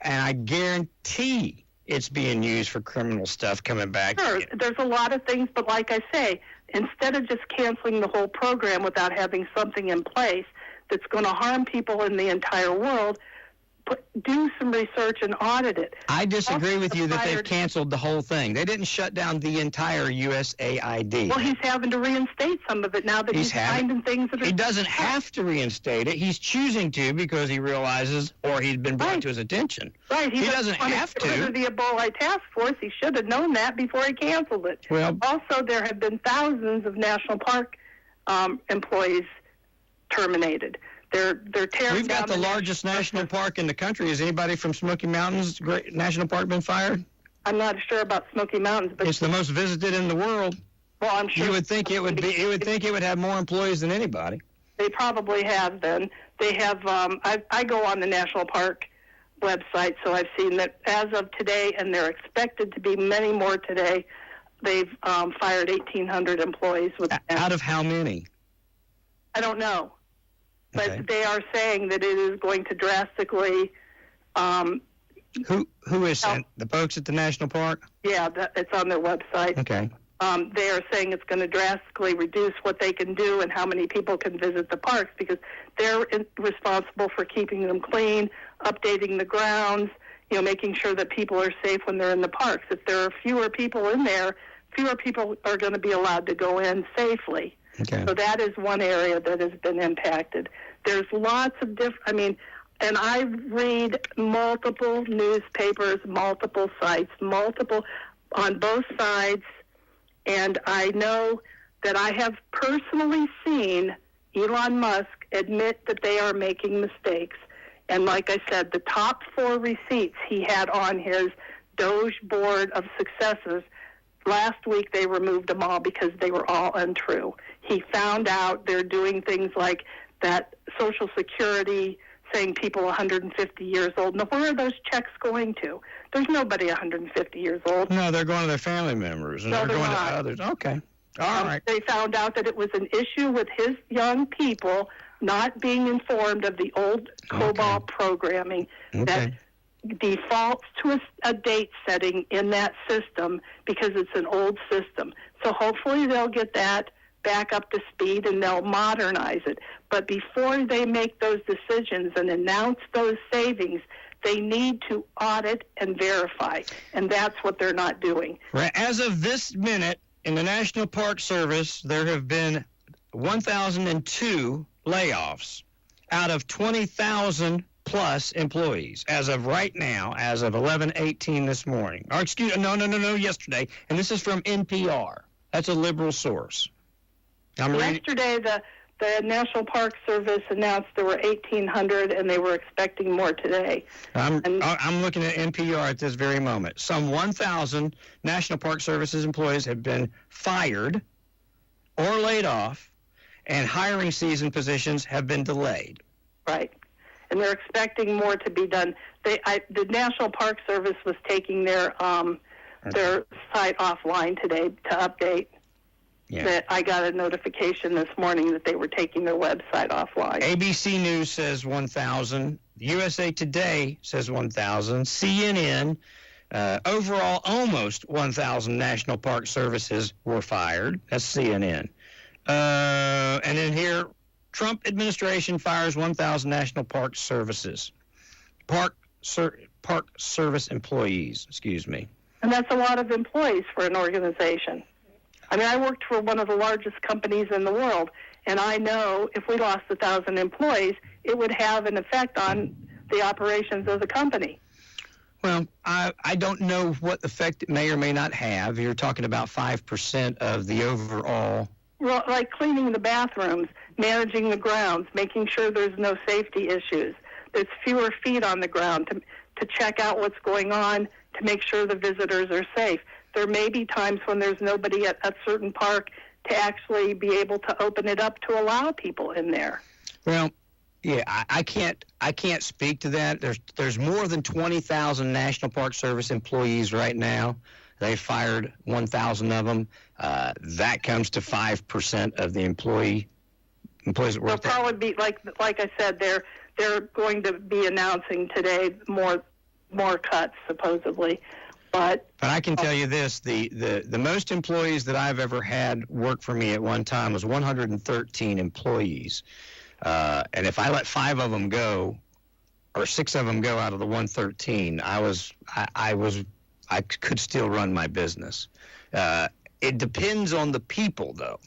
And I guarantee it's being used for criminal stuff coming back. Sure, there's a lot of things, but like I say, instead of just canceling the whole program without having something in place that's going to harm people in the entire world, do some research and audit it. I disagree with you that they've canceled the whole thing. They didn't shut down the entire USAID. Well, he's having to reinstate some of it now that he's finding things that are... He doesn't have to reinstate it. He's choosing to because he realizes, or he's been brought to his attention. Right. He doesn't have to. Under the Ebola task force, he should have known that before he canceled it. Well, also, there have been thousands of national park employees terminated. They're tearing We've got the largest national park in the country. Has anybody from Smoky Mountains National Park been fired? I'm not sure about Smoky Mountains, but it's the most visited in the world. Well, I'm sure you would think it would be. You would think it would have more employees than anybody. They probably have. Then they have. I go on the national park website, so I've seen that as of today, and they're expected to be many more today. They've fired 1,800 employees. Out of how many? I don't know. But they are saying that it is going to drastically... Who is that? The folks at the national park? Yeah, it's on their website. Okay. They are saying it's going to drastically reduce what they can do and how many people can visit the parks because they're responsible for keeping them clean, updating the grounds, making sure that people are safe when they're in the parks. If there are fewer people in there, fewer people are going to be allowed to go in safely. Okay. So that is one area that has been impacted. There's lots of and I read multiple newspapers, multiple sites, on both sides, and I know that I have personally seen Elon Musk admit that they are making mistakes. And like I said, the top 4 receipts he had on his Doge board of successes, last week they removed them all because they were all untrue. He found out they're doing things like that Social Security saying people 150 years old. Now, where are those checks going to? There's nobody 150 years old. No, they're going to their family members. And no, they're going not. to others. Okay. All right. They found out that it was an issue with his young people not being informed of the old COBOL programming that defaults to a date setting in that system because it's an old system. So hopefully they'll get that back up to speed and they'll modernize it. But before they make those decisions and announce those savings, they need to audit and verify, and that's what they're not doing. Right. As of this minute, in the National Park Service, there have been 1,002 layoffs out of 20,000 plus employees as of right now, as of 11/18 this morning. Or yesterday. And this is from NPR. That's a liberal source. Yesterday, the National Park Service announced there were 1,800, and they were expecting more today. I'm looking at NPR at this very moment. Some 1,000 National Park Services employees have been fired or laid off, and hiring season positions have been delayed. Right. and they're expecting more to be done. The National Park Service was taking their site offline today to update. Yeah. That I got a notification this morning that they were taking their website offline. ABC News says 1,000. USA Today says 1,000. CNN, overall, almost 1,000 National Park Services were fired. That's CNN. And then here, Trump administration fires 1,000 National Park Services. Park Service employees, excuse me. And that's a lot of employees for an organization. I mean, I worked for one of the largest companies in the world, and I know if we lost 1,000 employees, it would have an effect on the operations of the company. Well, I don't know what effect it may or may not have. You're talking about 5% of the overall. Well, like cleaning the bathrooms, managing the grounds, making sure there's no safety issues. There's fewer feet on the ground to check out what's going on, to make sure the visitors are safe. There may be times when there's nobody at a certain park to actually be able to open it up to allow people in there. Well, yeah, I can't speak to that. There's more than 20,000 National Park Service employees right now. They fired 1,000 of them. That comes to 5% of the employees that work there. They'll probably be like I said, they're going to be announcing today more cuts supposedly. But I can tell you this, the most employees that I've ever had work for me at one time was 113 employees. And if I let 5 of them go, or 6 of them go out of the 113, I could still run my business. It depends on the people, though.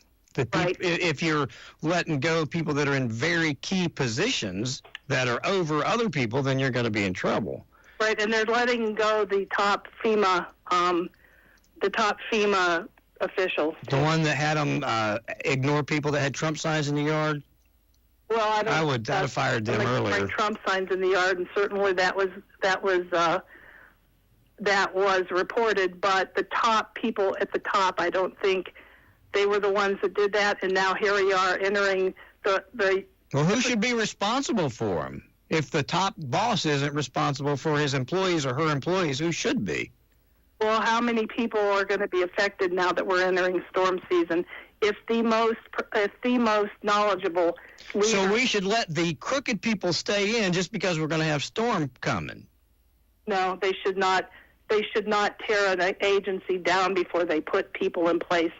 Right. If you're letting go of people that are in very key positions that are over other people, then you're going to be in trouble. Right, and they're letting go the top FEMA officials. The one that had them ignore people that had Trump signs in the yard? Well, I'd have fired them earlier. Trump signs in the yard, and certainly that was reported. But the top people at the top, I don't think they were the ones that did that. And now here we are entering the. Well, who should be responsible for them? If the top boss isn't responsible for his employees or her employees, who should be? Well, how many people are going to be affected now that we're entering storm season? If the most knowledgeable leader, so we should let the crooked people stay in just because we're going to have storm coming. No, they should not. They should not tear an agency down before they put people in place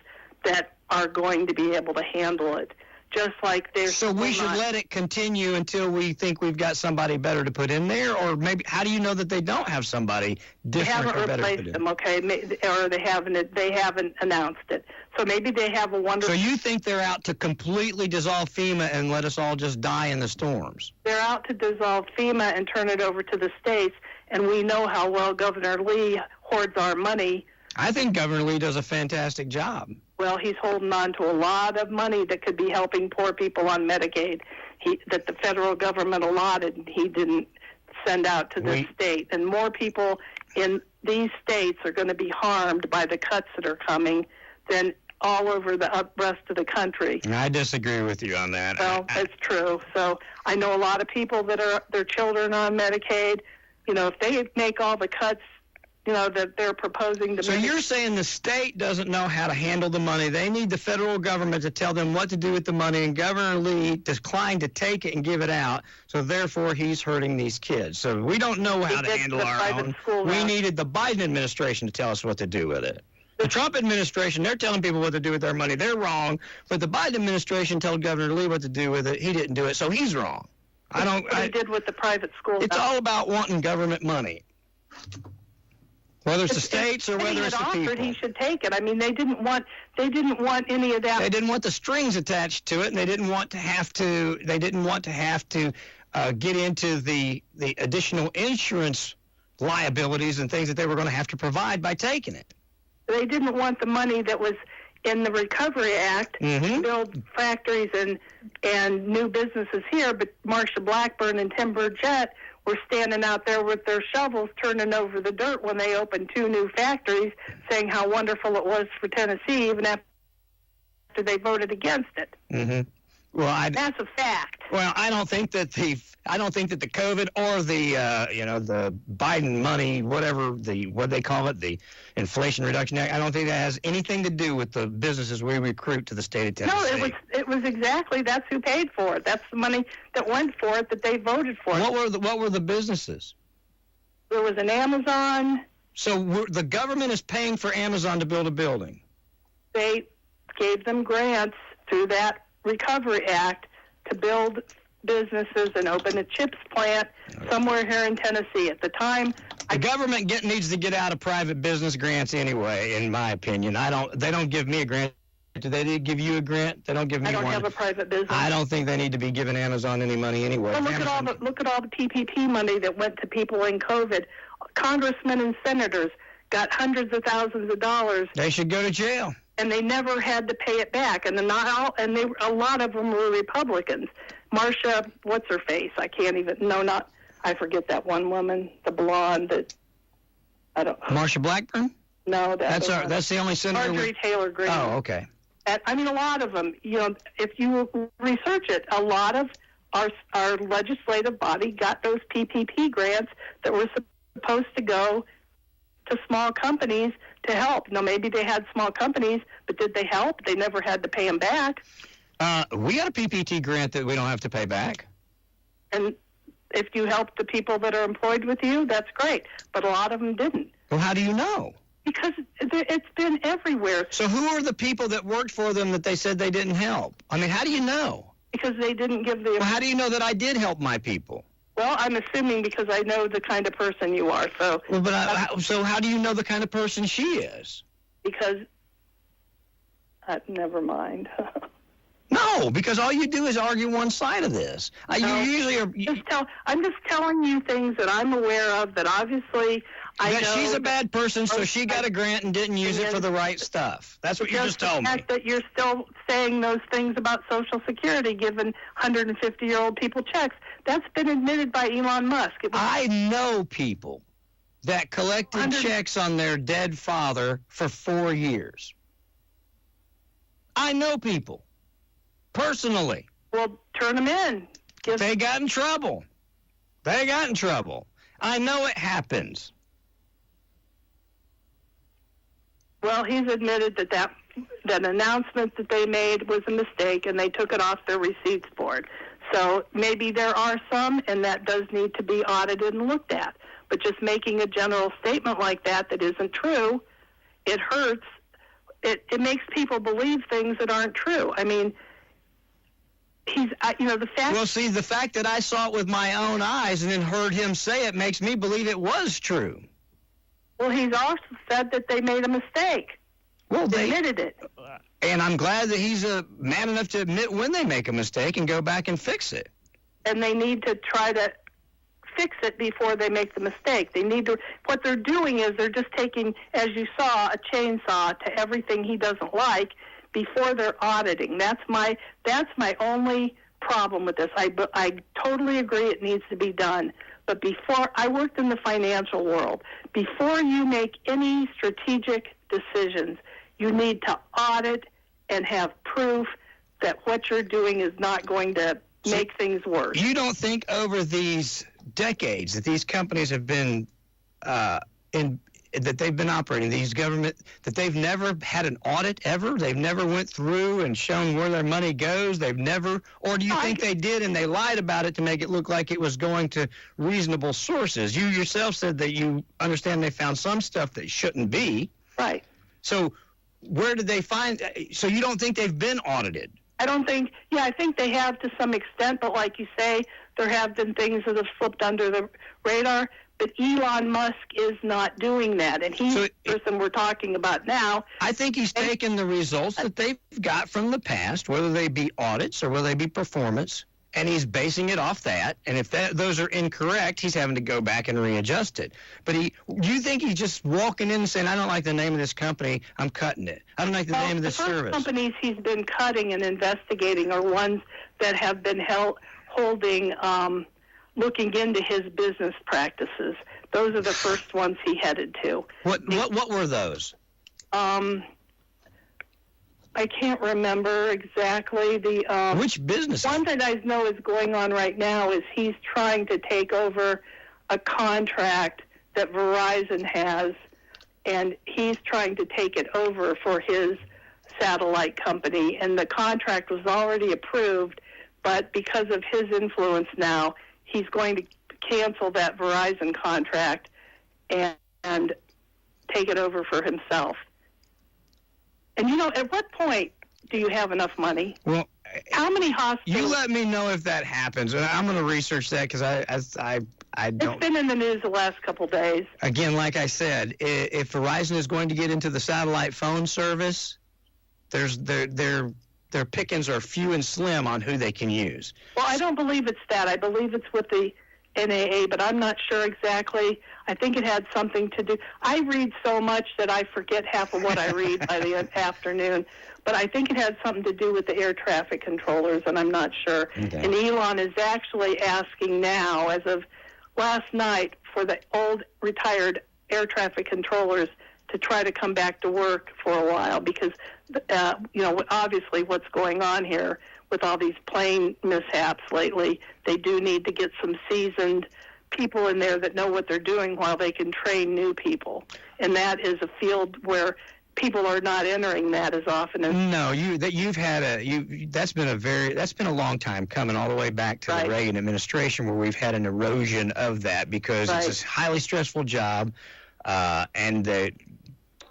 that are going to be able to handle it. Just like there's. So we should let it continue until we think we've got somebody better to put in there, or maybe how do you know that they don't have somebody different or better? They haven't replaced them, okay, or they haven't announced it. So maybe they have a wonderful. So you think they're out to completely dissolve FEMA and let us all just die in the storms? They're out to dissolve FEMA and turn it over to the states, and we know how well Governor Lee hoards our money. I think Governor Lee does a fantastic job. Well, he's holding on to a lot of money that could be helping poor people on Medicaid that the federal government allotted, and he didn't send out to the state. And more people in these states are going to be harmed by the cuts that are coming than all over the rest of the country. I disagree with you on that. Well, it's true. So I know a lot of people that are their children on Medicaid. You know, if they make all the cuts, you know, that they're proposing to So make. You're saying the state doesn't know how to handle the money. They need the federal government to tell them what to do with the money, and Governor Lee declined to take it and give it out, so therefore he's hurting these kids. So we don't know how to handle our own. We needed the Biden administration to tell us what to do with it. The Trump administration, they're telling people what to do with their money. They're wrong, but the Biden administration told Governor Lee what to do with it. He didn't do it, so he's wrong. He did with the private schools. It's all about wanting government money. Whether it's the states or whether it's the people. He should take it. I mean, they didn't want any of that. They didn't want the strings attached to it, and they didn't want to have to. They didn't want to have to get into the additional insurance liabilities and things that they were going to have to provide by taking it. They didn't want the money that was in the Recovery Act to build factories and new businesses here. But Marsha Blackburn and Tim Burchett were standing out there with their shovels turning over the dirt when they opened 2 new factories, saying how wonderful it was for Tennessee, even after they voted against it. Mm-hmm. Well, that's a fact. Well, I don't think that I don't think that the COVID or the Biden money, what they call it, the Inflation Reduction Act, I don't think that has anything to do with the businesses we recruit to the state of Tennessee. No, it was exactly, that's who paid for it. That's the money that went for it, that they voted for it. What were the businesses? There was an Amazon. So the government is paying for Amazon to build a building. They gave them grants through that Recovery Act to build businesses and open a chips plant somewhere here in Tennessee. At the time, the government needs to get out of private business grants anyway, in my opinion. They don't give me a grant. Do they give you a grant? They don't give me one. I don't have a private business. I don't think they need to be giving Amazon any money anyway. Well, look at all the PPP money that went to people in COVID. Congressmen and senators got hundreds of thousands of dollars. They should go to jail. And they never had to pay it back. And a lot of them were Republicans. Marsha, what's her face? I forget that one woman, the blonde that Marsha Blackburn? No, that's the only senator. Marjorie Taylor Greene. Oh, okay. A lot of them. If you research it, a lot of our legislative body got those PPP grants that were supposed to go to small companies to help. Now, maybe they had small companies, but did they help? They never had to pay them back. We got a PPP grant that we don't have to pay back. And if you help the people that are employed with you, that's great. But a lot of them didn't. Well, how do you know? Because it's been everywhere. So who are the people that worked for them that they said they didn't help? I mean, how do you know? Because they didn't give the... Well, how do you know that I did help my people? Well, I'm assuming because I know the kind of person you are. So, so how do you know the kind of person she is? Because, never mind. No, because all you do is argue one side of this. You usually are. I'm just telling you things that I'm aware of that obviously I know. She's a bad person, so she got a grant and didn't use it for the right stuff. That's what you just told me. The fact that you're still saying those things about Social Security, giving 150-year-old people checks, that's been admitted by Elon Musk. I know people that collected checks on their dead father for 4 years. I know people. Personally. Well, turn them in. They got in trouble. I know it happens. Well, he's admitted that announcement that they made was a mistake, and they took it off their receipts board. So maybe there are some, and that does need to be audited and looked at. But just making a general statement like that isn't true, it hurts. It makes people believe things that aren't true. I mean, the fact... Well, see, the fact that I saw it with my own eyes and then heard him say it makes me believe it was true. Well, he's also said that they made a mistake. Well, they admitted it. And I'm glad that he's a man enough to admit when they make a mistake and go back and fix it. And they need to try to fix it before they make the mistake. What they're doing is they're just taking, as you saw, a chainsaw to everything he doesn't like before they're auditing. That's my only problem with this. I totally agree it needs to be done. But I worked in the financial world. Before you make any strategic decisions, you need to audit and have proof that what you're doing is not going to make things worse. You don't think over these decades that these companies have been that they've been operating, these government, that they've never had an audit ever? They've never went through and shown where their money goes? They've never, or do you think they did and they lied about it to make it look like it was going to reasonable sources? You yourself said that you understand they found some stuff that shouldn't be. Right. So where did they find, so you don't think they've been audited? I think they have to some extent, but like you say, there have been things that have slipped under the radar. But Elon Musk is not doing that, and he's the person we're talking about now. I think he's taken the results that they've got from the past, whether they be audits or whether they be performance, and he's basing it off that. And if those are incorrect, he's having to go back and readjust it. But you think he's just walking in and saying, I don't like the name of this company, I'm cutting it. I don't like the name of this service. The companies he's been cutting and investigating are ones that have been looking into his business practices. Those are the first ones he headed to. What were those? I can't remember exactly the. Which business? One that I know is going on right now is he's trying to take over a contract that Verizon has, and he's trying to take it over for his satellite company. And the contract was already approved, but because of his influence now, he's going to cancel that Verizon contract and take it over for himself. And, at what point do you have enough money? Well, how many hospitals? You let me know if that happens. I'm going to research that because I don't. It's been in the news the last couple of days. Again, like I said, if Verizon is going to get into the satellite phone service, their pickings are few and slim on who they can use. Well, I don't believe it's that. I believe it's with the NAA, but I'm not sure exactly. I think it had something to do. I read so much that I forget half of what I read by the afternoon, but I think it had something to do with the air traffic controllers, and I'm not sure. Okay. And Elon is actually asking now, as of last night, for the old retired air traffic controllers to try to come back to work for a while because, obviously what's going on here with all these plane mishaps lately, they do need to get some seasoned people in there that know what they're doing while they can train new people. And that is a field where people are not entering that as often as. No, that's been a long time coming, all the way back to the Reagan administration, where we've had an erosion of that because it's a highly stressful job, and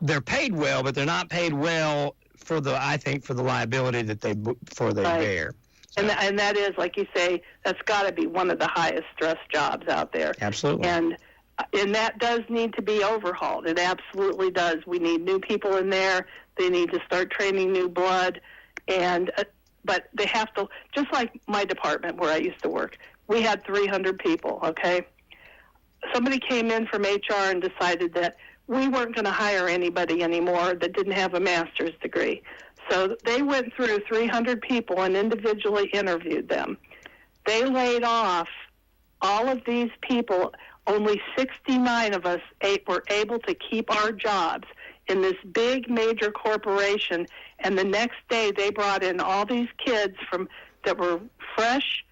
they're paid well, but they're not paid well for the liability that they bear. So. And that is, like you say, that's got to be one of the highest stress jobs out there. Absolutely. And that does need to be overhauled. It absolutely does. We need new people in there. They need to start training new blood. But they have to, just like my department where I used to work, we had 300 people, okay? Somebody came in from HR and decided that we weren't going to hire anybody anymore that didn't have a master's degree. So they went through 300 people and individually interviewed them. They laid off all of these people. Only 69 of us were able to keep our jobs in this big major corporation. And the next day they brought in all these kids that were fresh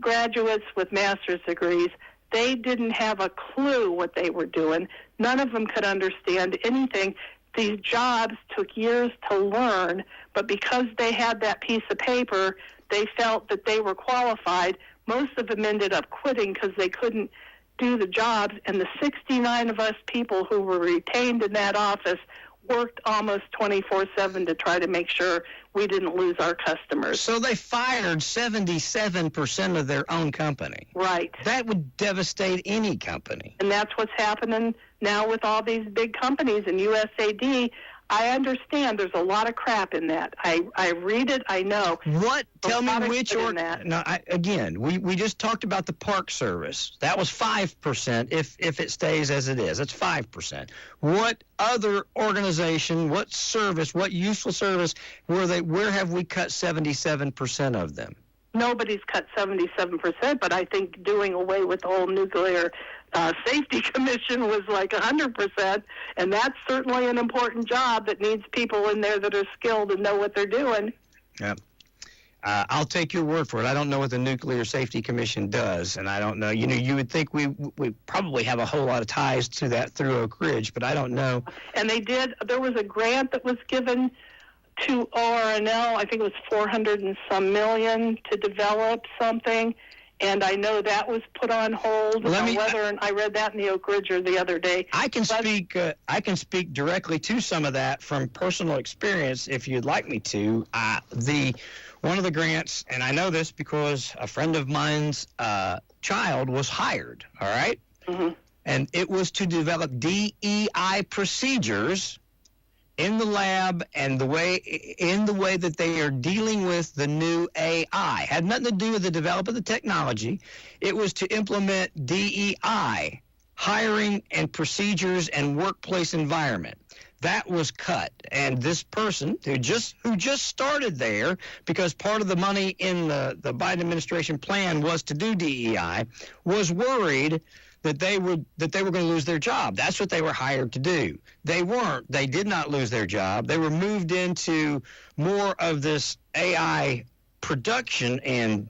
graduates with master's degrees. They didn't have a clue what they were doing. None of them could understand anything. These jobs took years to learn, but because they had that piece of paper, they felt that they were qualified. Most of them ended up quitting because they couldn't do the jobs, and the 69 of us people who were retained in that office worked almost 24/7 to try to make sure we didn't lose our customers. So they fired 77% of their own company. Right. That would devastate any company. And that's what's happening now with all these big companies and USAD. I understand there's a lot of crap in that. I read it, I know. What? Tell me which again, we just talked about the Park Service. That was 5% if it stays as it is. That's 5%. What other organization, what service, what useful service where have we cut 77% of them? Nobody's cut 77%, but I think doing away with the whole nuclear safety commission was like 100%, and that's certainly an important job that needs people in there that are skilled and know what they're doing. Yeah. I'll take your word for it. I don't know what the Nuclear Safety Commission does, and I don't know. You would think we probably have a whole lot of ties to that through Oak Ridge, but I don't know. And they did. There was a grant that was given to ORNL. I think it was $400 and some million to develop something. And I know that was put on hold. I read that in the Oak Ridger the other day. I can speak directly to some of that from personal experience, if you'd like me to. One of the grants, and I know this because a friend of mine's child was hired. All right, and it was to develop DEI procedures in the lab and the way that they are dealing with the new AI. Had nothing to do with the development of the technology. It was to implement DEI, hiring and procedures and workplace environment. That was cut. And this person who just started there, because part of the money in the Biden administration plan was to do DEI, was worried that they were going to lose their job. That's what they were hired to do. They weren't. They did not lose their job. They were moved into more of this AI production, and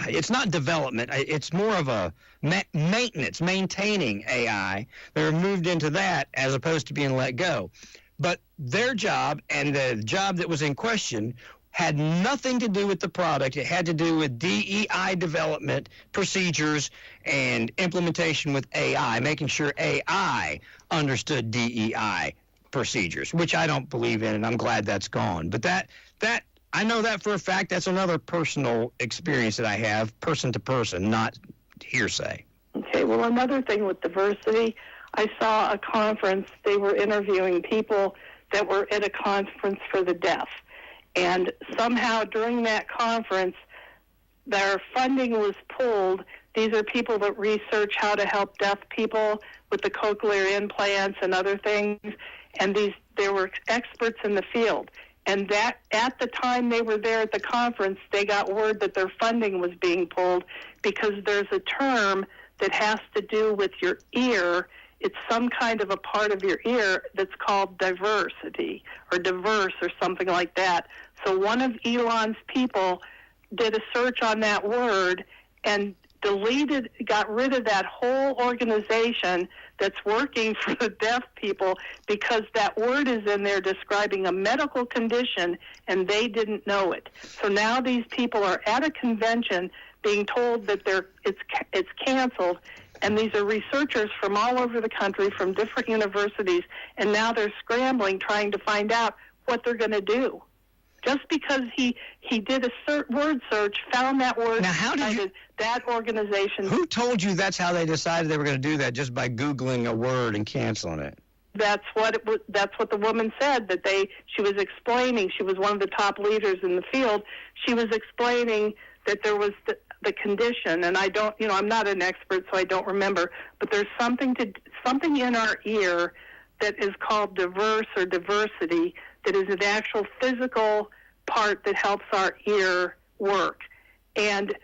it's not development. It's more of a maintenance, maintaining AI. They were moved into that as opposed to being let go. But their job and the job that was in question had nothing to do with the product. It had to do with DEI development procedures and implementation with AI, making sure AI understood DEI procedures, which I don't believe in, and I'm glad that's gone. But that I know that for a fact. That's another personal experience that I have, person to person, not hearsay. Okay, well, another thing with diversity, I saw a conference. They were interviewing people that were at a conference for the deaf. And somehow during that conference, their funding was pulled. These are people that research how to help deaf people with the cochlear implants and other things. And they were experts in the field. And that at the time they were there at the conference, they got word that their funding was being pulled because there's a term that has to do with your ear. It's some kind of a part of your ear that's called diversity or diverse or something like that. So one of Elon's people did a search on that word and got rid of that whole organization that's working for the deaf people because that word is in there describing a medical condition and they didn't know it. So now these people are at a convention being told that it's canceled, and these are researchers from all over the country from different universities, and now they're scrambling trying to find out what they're going to do. Just because he did a word search, found that word, now, how did that organization. Who told you that's how they decided they were going to do that, just by Googling a word and canceling it? That's what it was. That's what the woman said. She was explaining. She was one of the top leaders in the field. She was explaining that there was the condition, and I don't. I'm not an expert, so I don't remember. But there's something in our ear that is called diverse or diversity. That is an actual physical part that helps our ear work. And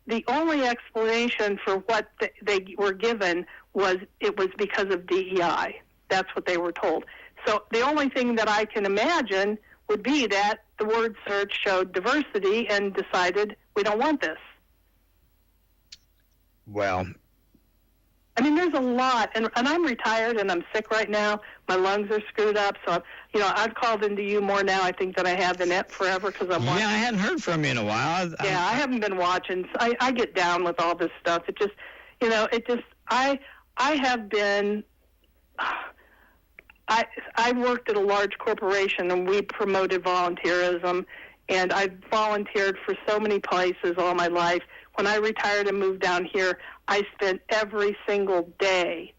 the only explanation for what they were given was it was because of DEI. That's what they were told. So the only thing that I can imagine would be that the word search showed diversity and decided we don't want this. Well, I mean, there's a lot, and I'm retired, and I'm sick right now. My lungs are screwed up, so I've called into you more now, I think, than I have in it forever because I'm watching. Yeah, I hadn't heard from you in a while. I haven't been watching. I get down with all this stuff. It just, I have been. I worked at a large corporation, and we promoted volunteerism, and I've volunteered for so many places all my life. When I retired and moved down here, I spent every single day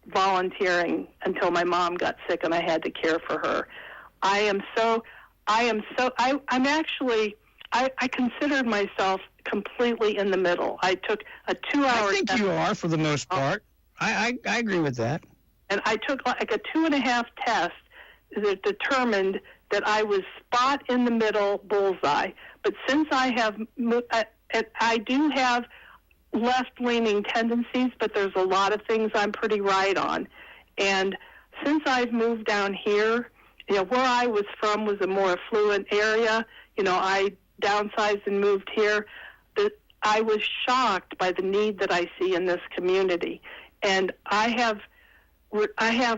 volunteering until my mom got sick and I had to care for her. I considered myself completely in the middle. I took a 2-hour I think test. You are for the most part. I agree with that. And I took like a 2.5 test that determined that I was spot in the middle, bullseye. But since I do have left-leaning tendencies, but there's a lot of things I'm pretty right on. And since I've moved down here, where I was from was a more affluent area. I downsized and moved here. I was shocked by the need that I see in this community. And I have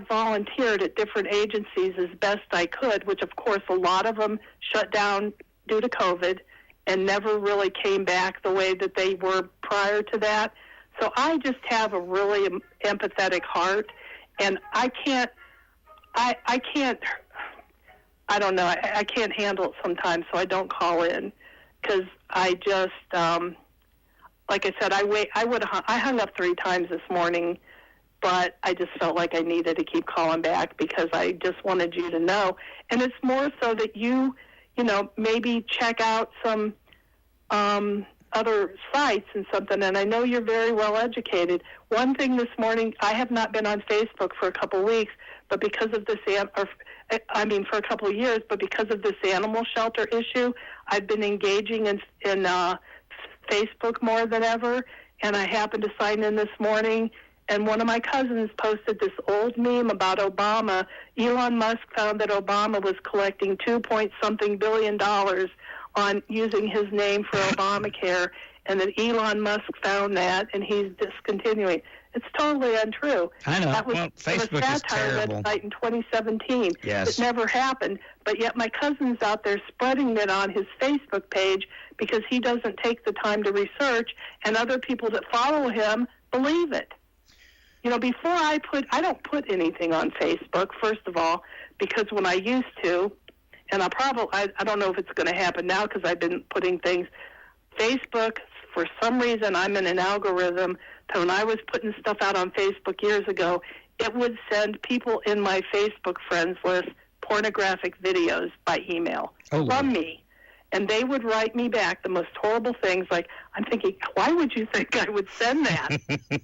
volunteered at different agencies as best I could, which, of course, a lot of them shut down due to COVID and never really came back the way that they were prior to that. So I just have a really empathetic heart, and I can't handle it sometimes, so I don't call in, because I just, like I said, I hung up 3 times this morning, but I just felt like I needed to keep calling back because I just wanted you to know. And it's more so that you maybe check out some other sites and something, and I know you're very well educated. One thing this morning, I have not been on Facebook for a couple of weeks, but because of this, for a couple of years, but because of this animal shelter issue, I've been engaging in Facebook more than ever, and I happened to sign in this morning, And one of my cousins posted this old meme about Obama. Elon Musk found that Obama was collecting $2-point-something billion on using his name for Obamacare, and that Elon Musk found that, and he's discontinuing. It's totally untrue. I know. That was Facebook a is satire terrible. website in 2017. Yes. It never happened, but yet my cousin's out there spreading it on his Facebook page because he doesn't take the time to research, and other people that follow him believe it. You know, before I don't put anything on Facebook, first of all, because when I used to, and I don't know if it's going to happen now because I've been putting things, Facebook, for some reason, I'm in an algorithm that when I was putting stuff out on Facebook years ago, it would send people in my Facebook friends list pornographic videos by email from me. And they would write me back the most horrible things, like, I'm thinking, why would you think I would send that?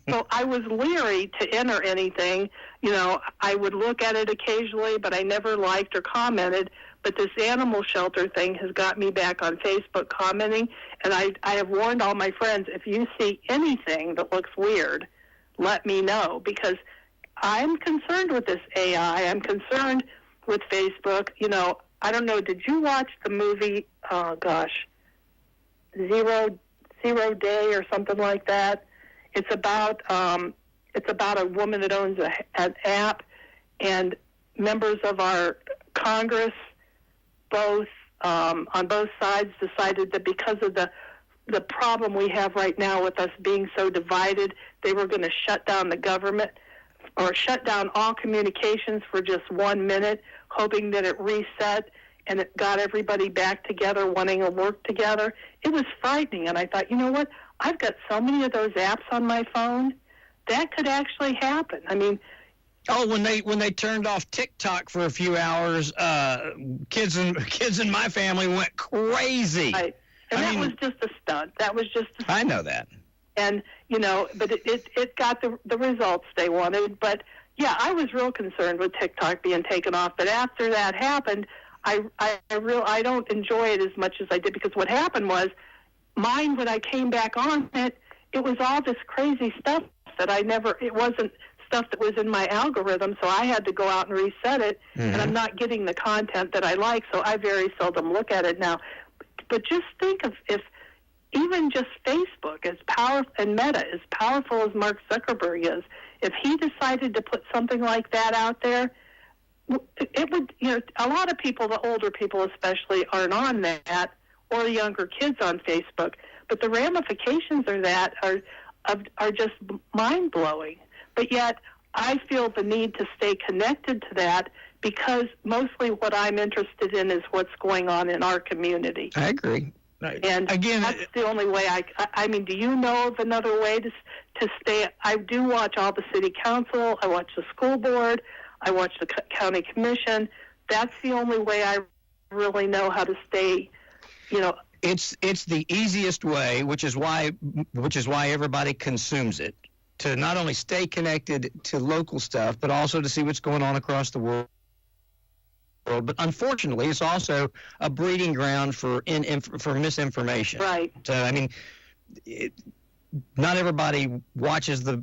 So I was leery to enter anything. You know, I would look at it occasionally, but I never liked or commented. But this animal shelter thing has got me back on Facebook commenting. And I have warned all my friends, if you see anything that looks weird, let me know. Because I'm concerned with this AI. I'm concerned with Facebook. You know, I don't know, did you watch the movie, Zero Day or something like that? It's about a woman that owns an app, and members of our Congress, both on both sides, decided that because of the problem we have right now with us being so divided, they were going to shut down the government or shut down all communications for just 1 minute, hoping that it reset and it got everybody back together, wanting to work together. It was frightening, and I thought, you know what? I've got so many of those apps on my phone. That could actually happen. I mean, when they turned off TikTok for a few hours, kids in my family went crazy. Right. And was just a stunt. That was just a stunt. I know that. And, you know, but it got the results they wanted. But, yeah, I was real concerned with TikTok being taken off. But after that happened, I don't enjoy it as much as I did, because what happened was mine, when I came back on it, it was all this crazy stuff that it wasn't stuff that was in my algorithm, so I had to go out and reset it, and I'm not getting the content that I like, so I very seldom look at it now. But just think of if even just Facebook, as powerful, and Meta, as powerful as Mark Zuckerberg is, if he decided to put something like that out there, it would, you know, a lot of people, the older people especially, aren't on that, or younger kids on Facebook. But the ramifications of that are just mind-blowing. But yet, I feel the need to stay connected to that, because mostly what I'm interested in is what's going on in our community. I agree. And again, that's the only way I mean, do you know of another way to stay? I do watch all the city council. I watch the school board. I watch the county commission. That's the only way I really know how to stay, you know. It's the easiest way, which is why everybody consumes it, to not only stay connected to local stuff, but also to see what's going on across the world. But unfortunately, it's also a breeding ground for misinformation. Right. So, I mean, not everybody watches the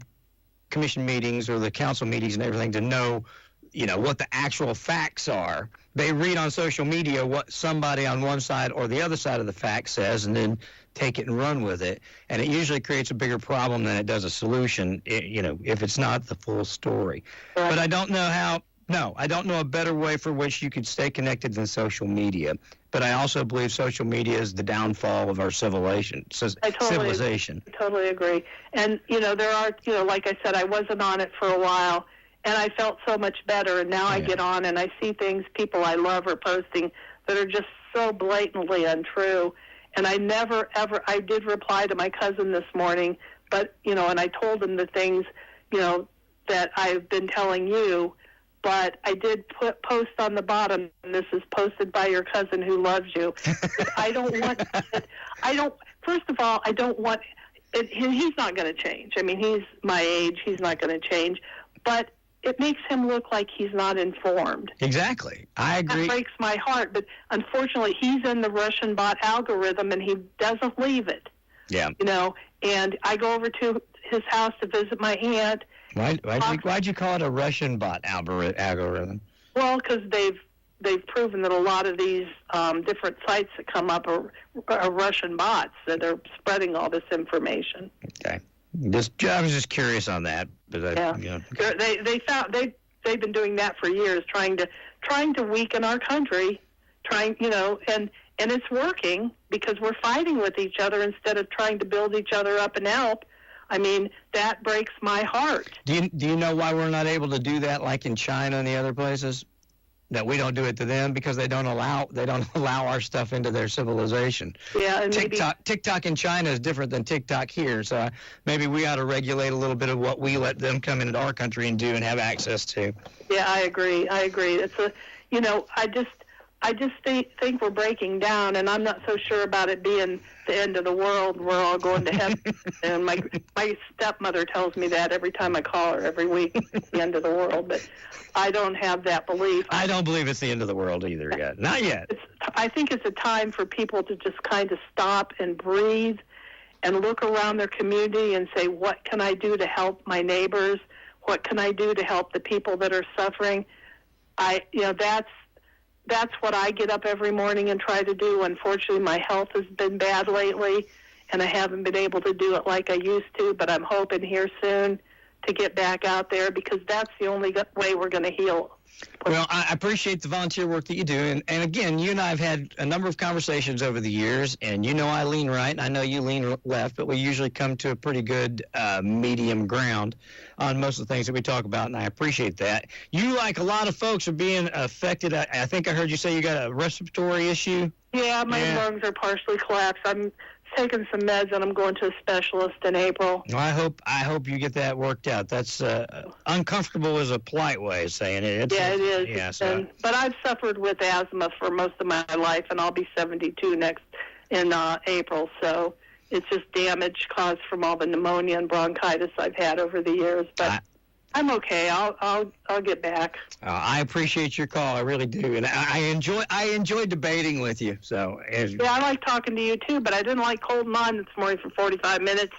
commission meetings or the council meetings and everything to know, you know, what the actual facts are. They read on social media what somebody on one side or the other side of the fact says, and then take it and run with it. And it usually creates a bigger problem than it does a solution, you know, if it's not the full story. Right. But I don't know a better way for which you could stay connected than social media. But I also believe social media is the downfall of our civilization. I totally agree. And, you know, there are, you know, like I said, I wasn't on it for a while, and I felt so much better. And now I get on and I see things people I love are posting that are just so blatantly untrue. And I did reply to my cousin this morning, but, you know, and I told him the things, you know, that I've been telling you. But I did post on the bottom, and this is posted by your cousin who loves you. First of all, I don't want, he's not going to change. I mean, he's my age. He's not going to change. But it makes him look like he's not informed. Exactly. I agree. That breaks my heart. But unfortunately, he's in the Russian bot algorithm, and he doesn't leave it. Yeah. You know, and I go over to his house to visit my aunt. Why'd you call it a Russian bot algorithm? Well, because they've proven that a lot of these different sites that come up are Russian bots that are spreading all this information. Okay. I was just curious on that, but they've been doing that for years, trying to weaken our country, and it's working because we're fighting with each other instead of trying to build each other up and help. I mean, that breaks my heart. Do you know why we're not able to do that like in China and the other places? That we don't do it to them because they don't allow our stuff into their civilization. Yeah, and TikTok in China is different than TikTok here, so maybe we ought to regulate a little bit of what we let them come into our country and do and have access to. Yeah, I agree. It's I just think we're breaking down, and I'm not so sure about it being the end of the world. We're all going to heaven. And my stepmother tells me that every time I call her every week. It's the end of the world, but I don't have that belief. I don't believe it's the end of the world either yet. Not yet. I think it's a time for people to just kind of stop and breathe and look around their community and say, what can I do to help my neighbors? What can I do to help the people that are suffering? That's what I get up every morning and try to do. Unfortunately, my health has been bad lately, and I haven't been able to do it like I used to, but I'm hoping here soon to get back out there because that's the only way we're going to heal. Well, I appreciate the volunteer work that you do. And again, you and I have had a number of conversations over the years, and you know I lean right, and I know you lean left, but we usually come to a pretty good medium ground on most of the things that we talk about, and I appreciate that. You, like a lot of folks, are being affected. I think I heard you say you got a respiratory issue. Yeah, my lungs are partially collapsed. I'm taking some meds, and I'm going to a specialist in April. Well, I hope you get that worked out. That's uncomfortable is a polite way of saying it. It is. Yeah, but I've suffered with asthma for most of my life, and I'll be 72 in April. So it's just damage caused from all the pneumonia and bronchitis I've had over the years. But I'm okay. I'll get back. I appreciate your call. I really do, and I enjoy debating with you. So yeah, I like talking to you too, but I didn't like holding on this morning for 45 minutes.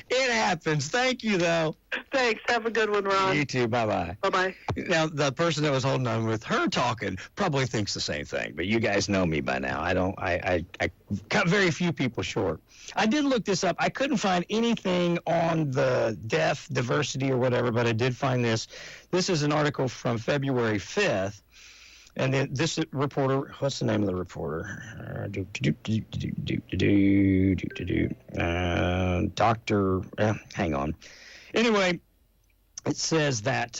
It happens. Thank you, though. Thanks. Have a good one, Ron. You too. Bye-bye. Bye-bye. Now, the person that was holding on with her talking probably thinks the same thing, but you guys know me by now. I cut very few people short. I did look this up. I couldn't find anything on the deaf diversity or whatever, but I did find this. This is an article from February 5th. And then this reporter, what's the name of the reporter? Hang on. Anyway, it says that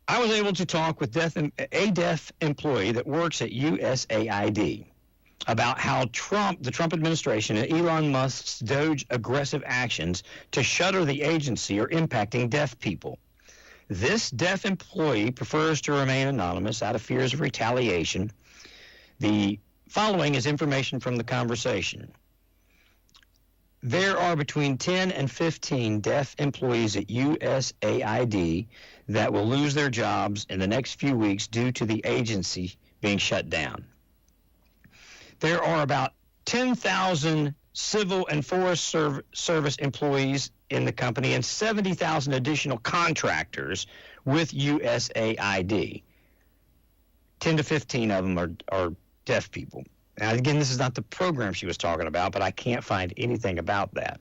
I was able to talk with a deaf employee that works at USAID about how the Trump administration and Elon Musk's Doge aggressive actions to shutter the agency are impacting deaf people. This deaf employee prefers to remain anonymous out of fears of retaliation. The following is information from the conversation. There are between 10 and 15 deaf employees at USAID that will lose their jobs in the next few weeks due to the agency being shut down. There are about 10,000 civil and forest service employees in the company and 70,000 additional contractors with USAID. 10 to 15 of them are deaf people. Now, again, this is not the program she was talking about, but I can't find anything about that.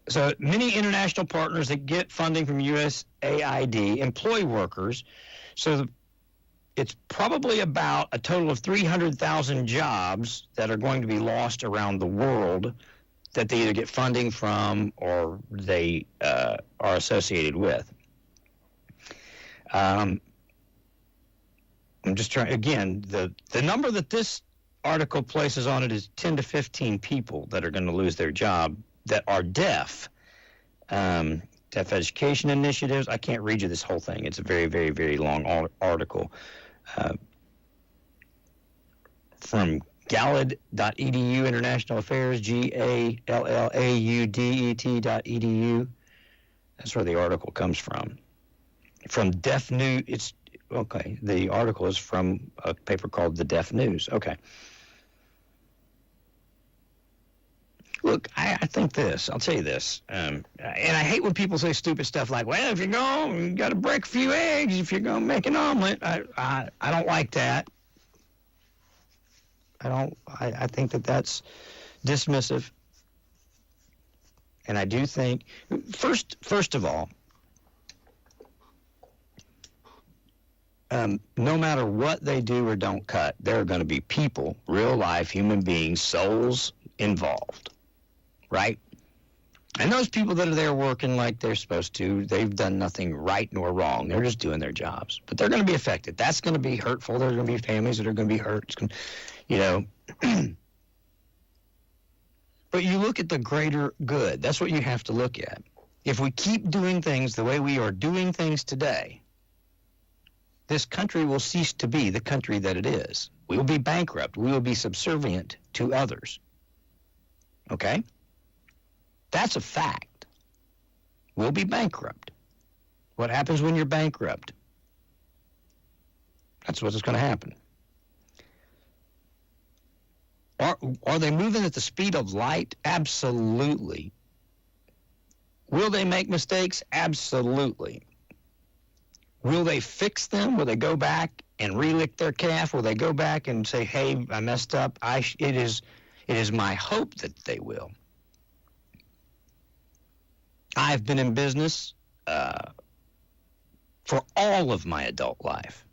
So many international partners that get funding from USAID employ workers. So it's probably about a total of 300,000 jobs that are going to be lost around the world that they either get funding from or they are associated with. I'm just trying, again, the number that this article places on it is 10 to 15 people that are going to lose their job that are deaf. Deaf education initiatives. I can't read you this whole thing. It's a very, very, very long article. From Gallaudet.edu, International Affairs, GALLAUDET.edu. That's where the article comes from. From Deaf News, the article is from a paper called The Deaf News. Okay. look, I think this. I'll tell you this. And I hate when people say stupid stuff like, well, if you're going, you got to break a few eggs if you're going to make an omelet. I don't like that. I think that's dismissive. And I do think, first of all, no matter what they do or don't cut, there are going to be people, real life human beings, souls involved, right? And those people that are there working like they're supposed to, they've done nothing right nor wrong. They're just doing their jobs. But they're going to be affected. That's going to be hurtful. There are going to be families that are going to be hurt. It's going, you know. But you look at the greater good. That's what you have to look at. If we keep doing things the way we are doing things today, this country will cease to be the country that it is. We will be bankrupt. We will be subservient to others. Okay? That's a fact. We'll be bankrupt. What happens when you're bankrupt? That's what's going to happen. Are they moving at the speed of light? Absolutely. Will they make mistakes? Absolutely. Will they fix them? Will they go back and relick their calf? Will they go back and say, hey, I messed up? It is my hope that they will. I've been in business for all of my adult life.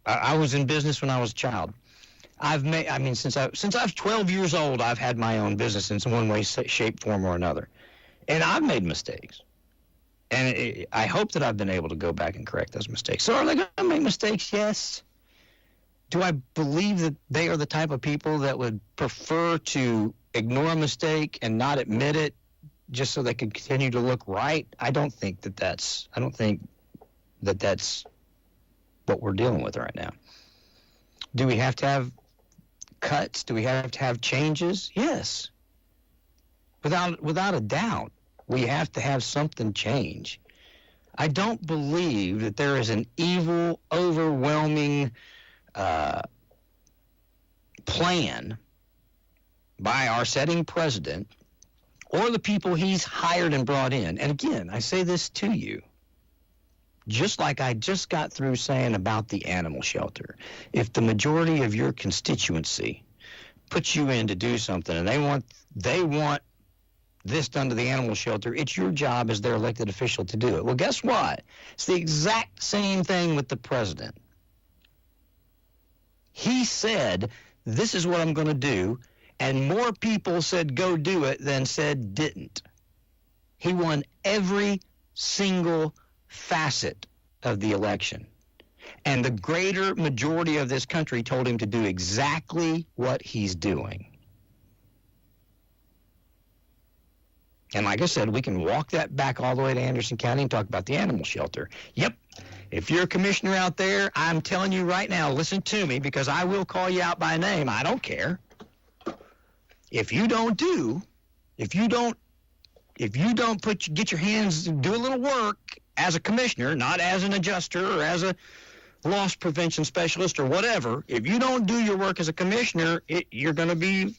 I was in business when I was a child. Since I was 12 years old, I've had my own business in one way, shape, form, or another. And I've made mistakes. And I hope that I've been able to go back and correct those mistakes. So are they going to make mistakes? Yes. Do I believe that they are the type of people that would prefer to ignore a mistake and not admit it just so they can continue to look right? I don't think that's what we're dealing with right now. Do we have to have cuts? Do we have to have changes? Yes. Without a doubt, we have to have something change. I don't believe that there is an evil, overwhelming plan by our sitting president or the people he's hired and brought in. And again, I say this to you, just like I just got through saying about the animal shelter. If the majority of your constituency puts you in to do something and they want this done to the animal shelter, it's your job as their elected official to do it. Well, guess what? It's the exact same thing with the president. He said, this is what I'm going to do, and more people said go do it than said didn't. He won every single facet of the election. And the greater majority of this country told him to do exactly what he's doing. And like I said, we can walk that back all the way to Anderson County and talk about the animal shelter. Yep. If you're a commissioner out there, I'm telling you right now, listen to me, because I will call you out by name. I don't care. If you don't get your hands, do a little work as a commissioner, not as an adjuster or as a loss prevention specialist or whatever, if you don't do your work as a commissioner, you're going to be,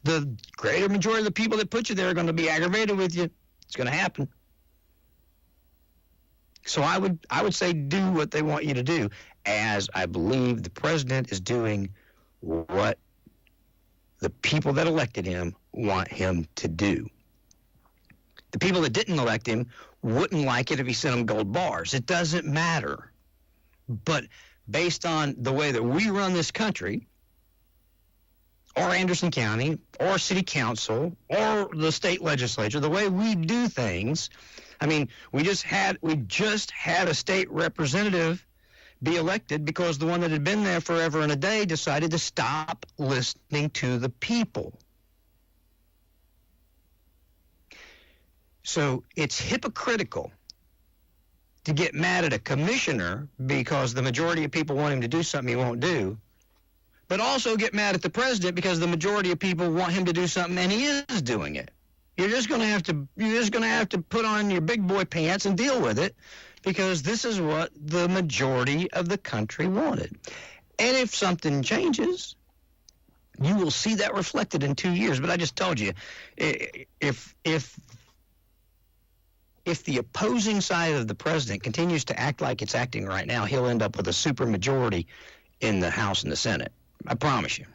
the greater majority of the people that put you there are going to be aggravated with you. It's going to happen. So I would say do what they want you to do, as I believe the president is doing what the people that elected him want him to do. The people that didn't elect him wouldn't like it if he sent them gold bars. It doesn't matter. But based on the way that we run this country, or Anderson County, or City Council, or the state legislature, the way we do things, I mean, we just had a state representative be elected because the one that had been there forever and a day decided to stop listening to the people. So it's hypocritical to get mad at a commissioner because the majority of people want him to do something he won't do, but also get mad at the president because the majority of people want him to do something and he is doing it. You're just going to have to put on your big boy pants and deal with it, because this is what the majority of the country wanted. And if something changes, You will see that reflected in 2 years. But I just told you, if the opposing side of the president continues to act like it's acting right now, he'll end up with a supermajority in the House and the Senate. I promise you.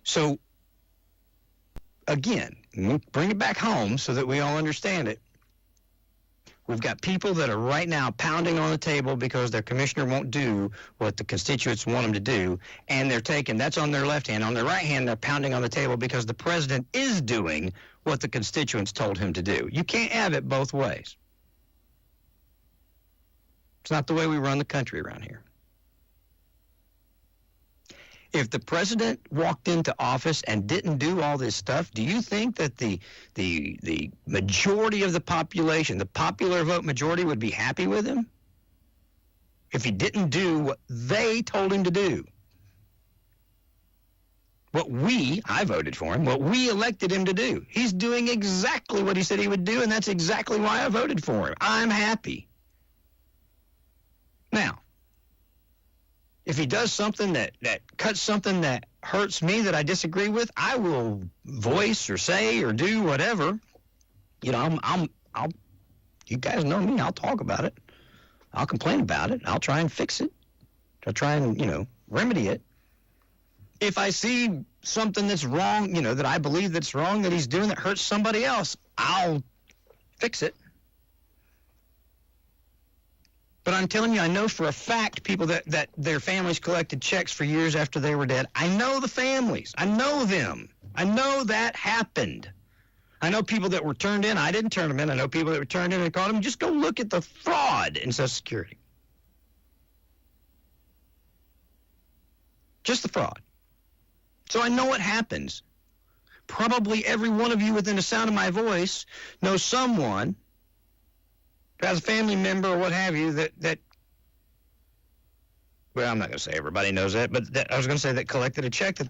So, again, bring it back home so that we all understand it. We've got people that are right now pounding on the table because their commissioner won't do what the constituents want them to do, and they're taking, that's on their left hand. On their right hand, they're pounding on the table because the president is doing what the constituents told him to do. You can't have it both ways. It's not the way we run the country around here. If the president walked into office and didn't do all this stuff, do you think that the majority of the population, the popular vote majority, would be happy with him? If he didn't do what they told him to do. I voted for him, what we elected him to do. He's doing exactly what he said he would do, and that's exactly why I voted for him. I'm happy. Now, if he does something that cuts something that hurts me that I disagree with, I will voice or say or do whatever. You know, I'll you guys know me, I'll talk about it. I'll complain about it. I'll try and fix it. I'll try and, remedy it. If I see something that's wrong, that I believe that's wrong that he's doing that hurts somebody else, I'll fix it. But I'm telling you, I know for a fact people that their families collected checks for years after they were dead. I know the families. I know them. I know that happened. I know people that were turned in. I didn't turn them in. I know people that were turned in and called them. Just go look at the fraud in Social Security. Just the fraud. So I know what happens. Probably every one of you within the sound of my voice knows someone as a family member or what have you, that well, I'm not going to say everybody knows that, but I was going to say that collected a check that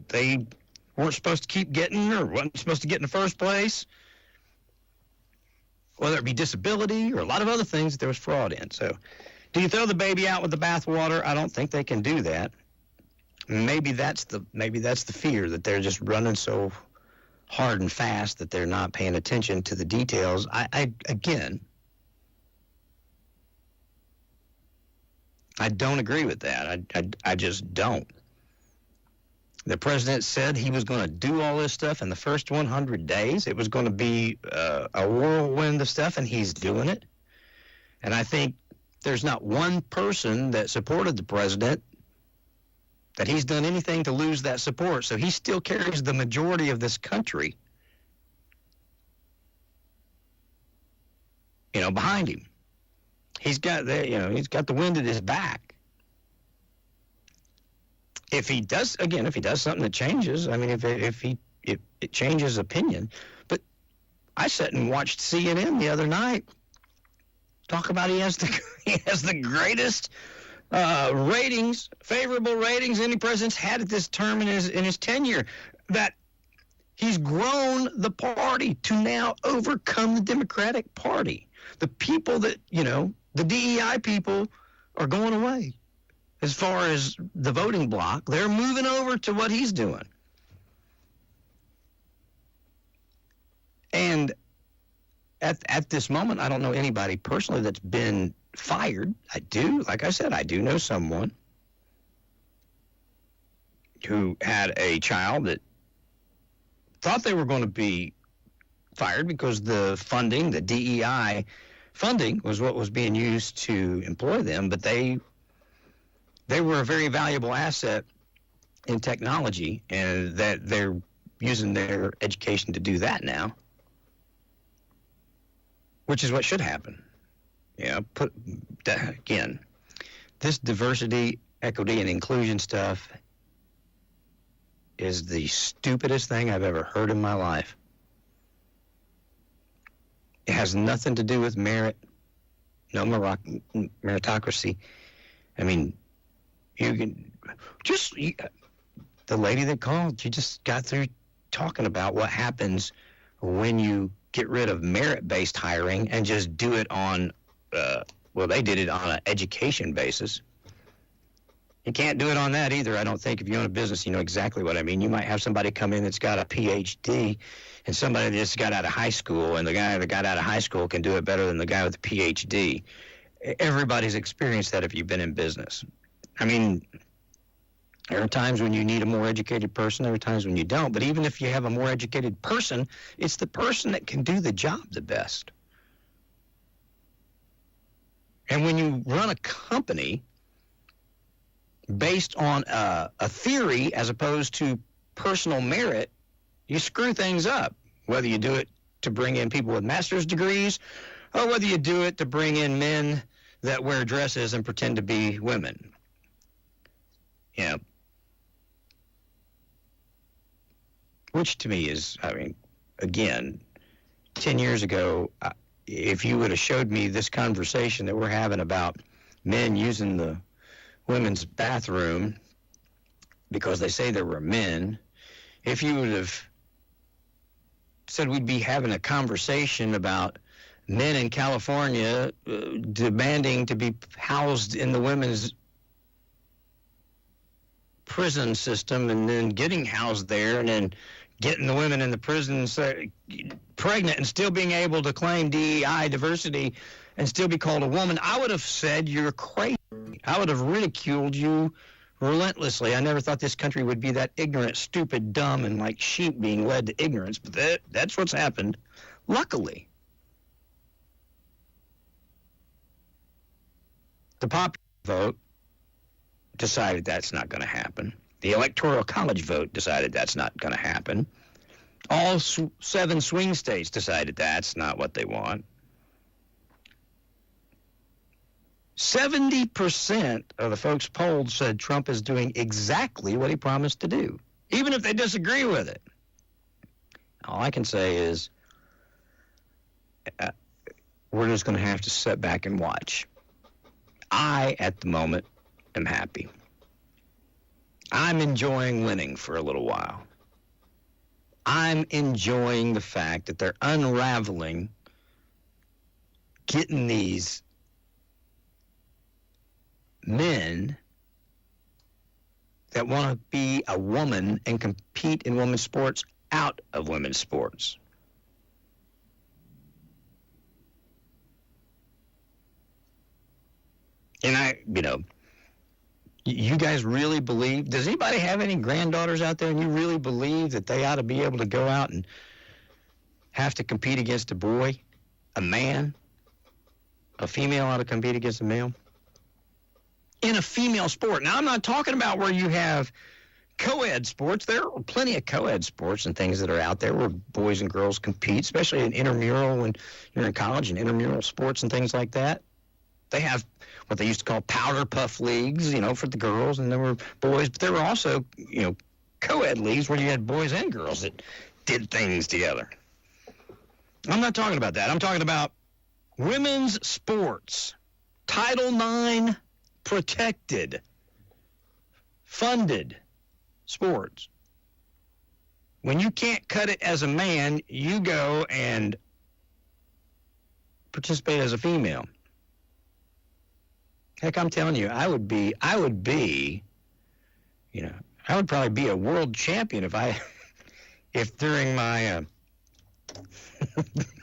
they weren't supposed to keep getting or wasn't supposed to get in the first place, whether it be disability or a lot of other things that there was fraud in. So do you throw the baby out with the bathwater? I don't think they can do that. Maybe that's the fear, that they're just running so hard and fast that they're not paying attention to the details. I don't agree with that. I just don't. The president said he was going to do all this stuff in the first 100 days. It was going to be a whirlwind of stuff, and he's doing it. And I think there's not one person that supported the president that he's done anything to lose that support. So he still carries the majority of this country, behind him. He's got the wind at his back. If he does something that changes, if it changes opinion. But I sat and watched CNN the other night talk about he has the greatest ratings, favorable ratings any president's had at this term in his tenure. That he's grown the party to now overcome the Democratic Party. The people that, the DEI people are going away. As far as the voting bloc, they're moving over to what he's doing. And at this moment, I don't know anybody personally that's been fired. Like I said, I do know someone who had a child that thought they were going to be fired because the funding, the DEI funding, was what was being used to employ them, but they were a very valuable asset in technology, and that they're using their education to do that now, which is what should happen. Again, this diversity, equity, and inclusion stuff is the stupidest thing I've ever heard in my life. It has nothing to do with merit, no meritocracy. You can the lady that called, she just got through talking about what happens when you get rid of merit-based hiring and just do it on, they did it on an education basis. You can't do it on that either, I don't think. If you own a business, you know exactly what I mean. You might have somebody come in that's got a PhD and somebody that just got out of high school, and the guy that got out of high school can do it better than the guy with a PhD. Everybody's experienced that if you've been in business. I mean, there are times when you need a more educated person, there are times when you don't. But even if you have a more educated person, it's the person that can do the job the best. And when you run a company based on a theory as opposed to personal merit, you screw things up, whether you do it to bring in people with master's degrees or whether you do it to bring in men that wear dresses and pretend to be women. You know, which to me is, I mean, again, 10 years ago, if you would have showed me this conversation that we're having about men using the women's bathroom because they say there were men, if you would have said we'd be having a conversation about men in California demanding to be housed in the women's prison system and then getting housed there and then getting the women in the prisons pregnant and still being able to claim DEI diversity and still be called a woman, I would have said you're crazy. I would have ridiculed you relentlessly. I never thought this country would be that ignorant, stupid, dumb, and like sheep being led to ignorance, but that's what's happened. Luckily, the popular vote decided that's not going to happen. The Electoral College vote decided that's not going to happen. All 7 swing states decided that's not what they want. 70% of the folks polled said Trump is doing exactly what he promised to do, even if they disagree with it. All I can say is we're just going to have to sit back and watch. I, at the moment, am happy. I'm enjoying winning for a little while. I'm enjoying the fact that they're unraveling, getting these men that want to be a woman and compete in women's sports out of women's sports. And you guys really believe, does anybody have any granddaughters out there and you really believe that they ought to be able to go out and have to compete against a boy, a man, a female ought to compete against a male? In a female sport. Now, I'm not talking about where you have co-ed sports. There are plenty of co-ed sports and things that are out there where boys and girls compete, especially in intramural when you're in college and intramural sports and things like that. They have what they used to call powder puff leagues, for the girls, and there were boys, but there were also, co-ed leagues where you had boys and girls that did things together. I'm not talking about that. I'm talking about women's sports. Title IX protected, funded sports. When you can't cut it as a man, you go and participate as a female. Heck, I'm telling you, I would probably be a world champion if during my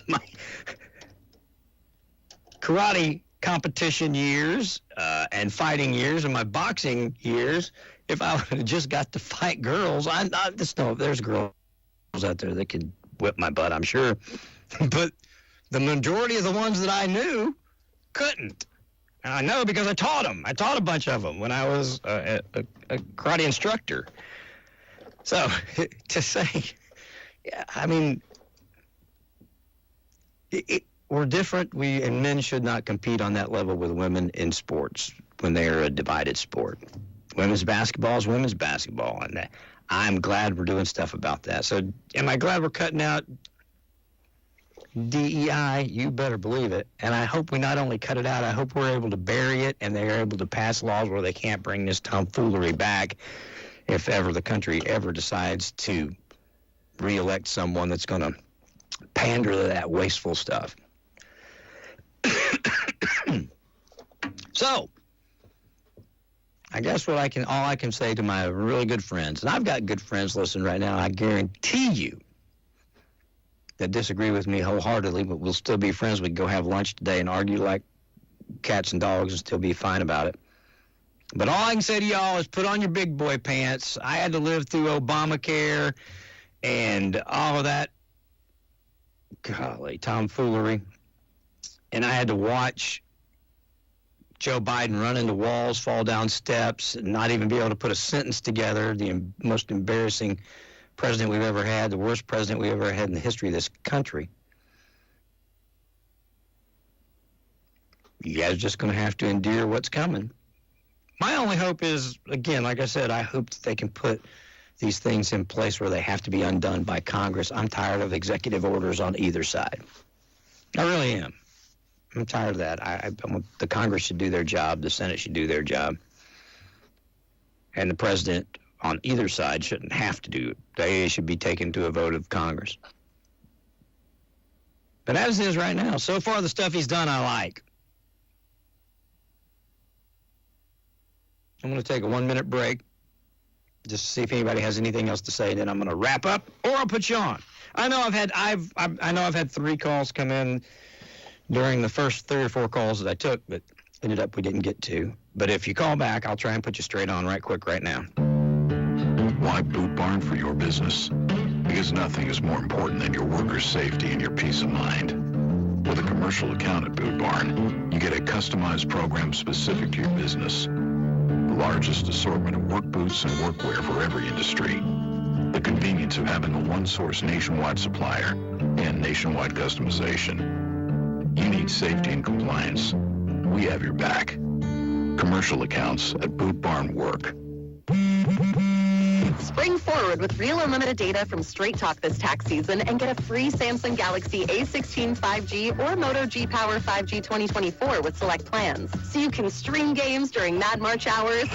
my karate competition years and fighting years and my boxing years, if I would have just got to fight girls, I just know there's girls out there that could whip my butt, I'm sure, but the majority of the ones that I knew couldn't. And I know because I taught them. I taught a bunch of them when I was a karate instructor. So to say, yeah, I mean, we're different. And men should not compete on that level with women in sports when they are a divided sport. Women's basketball is women's basketball, and I'm glad we're doing stuff about that. So am I glad we're cutting out DEI? You better believe it. And I hope we not only cut it out, I hope we're able to bury it and they're able to pass laws where they can't bring this tomfoolery back if ever the country ever decides to reelect someone that's going to pander to that wasteful stuff. So, I guess all I can say to my really good friends, and I've got good friends listening right now, I guarantee you that disagree with me wholeheartedly, but we'll still be friends. We can go have lunch today and argue like cats and dogs and still be fine about it. But all I can say to y'all is put on your big boy pants. I had to live through Obamacare and all of that, golly, tomfoolery. And I had to watch Joe Biden run into walls, fall down steps, and not even be able to put a sentence together. The most embarrassing president we've ever had, the worst president we've ever had in the history of this country. You guys are just going to have to endure what's coming. My only hope is, again, like I said, I hope that they can put these things in place where they have to be undone by Congress. I'm tired of executive orders on either side. I really am. I'm tired of that. The Congress should do their job. The Senate should do their job. And the president on either side shouldn't have to do it. They should be taken to a vote of Congress. But as it is right now, so far the stuff he's done I like. I'm going to take a 1-minute break just to see if anybody has anything else to say, and then I'm going to wrap up, or I'll put you on. I know I've had 3 calls come in during the first 3 or 4 calls that I took, but ended up we didn't get to. But if you call back, I'll try and put you straight on right quick right now. Why Boot Barn for your business? Because nothing is more important than your workers' safety and your peace of mind. With a commercial account at Boot Barn, you get a customized program specific to your business. The largest assortment of work boots and workwear for every industry. The convenience of having a one-source nationwide supplier and nationwide customization. You need safety and compliance. We have your back. Commercial accounts at Boot Barn Work. Spring forward with real unlimited data from Straight Talk this tax season and get a free Samsung Galaxy A16 5G or Moto G Power 5G 2024 with select plans. So you can stream games during Mad March hours,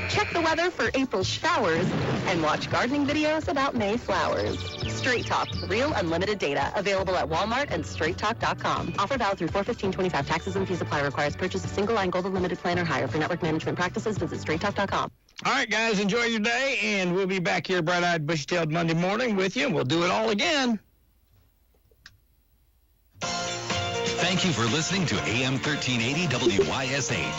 check the weather for April showers, and watch gardening videos about May flowers. Straight Talk, real unlimited data. Available at Walmart and straighttalk.com. Offer valid through 4/15/25. Taxes and fees apply. Requires purchase of single line Golden Limited plan or higher. For network management practices, visit straighttalk.com. All right, guys, enjoy your day, and we'll be back here bright-eyed, bushy-tailed Monday morning with you. We'll do it all again. Thank you for listening to AM 1380 WYSH.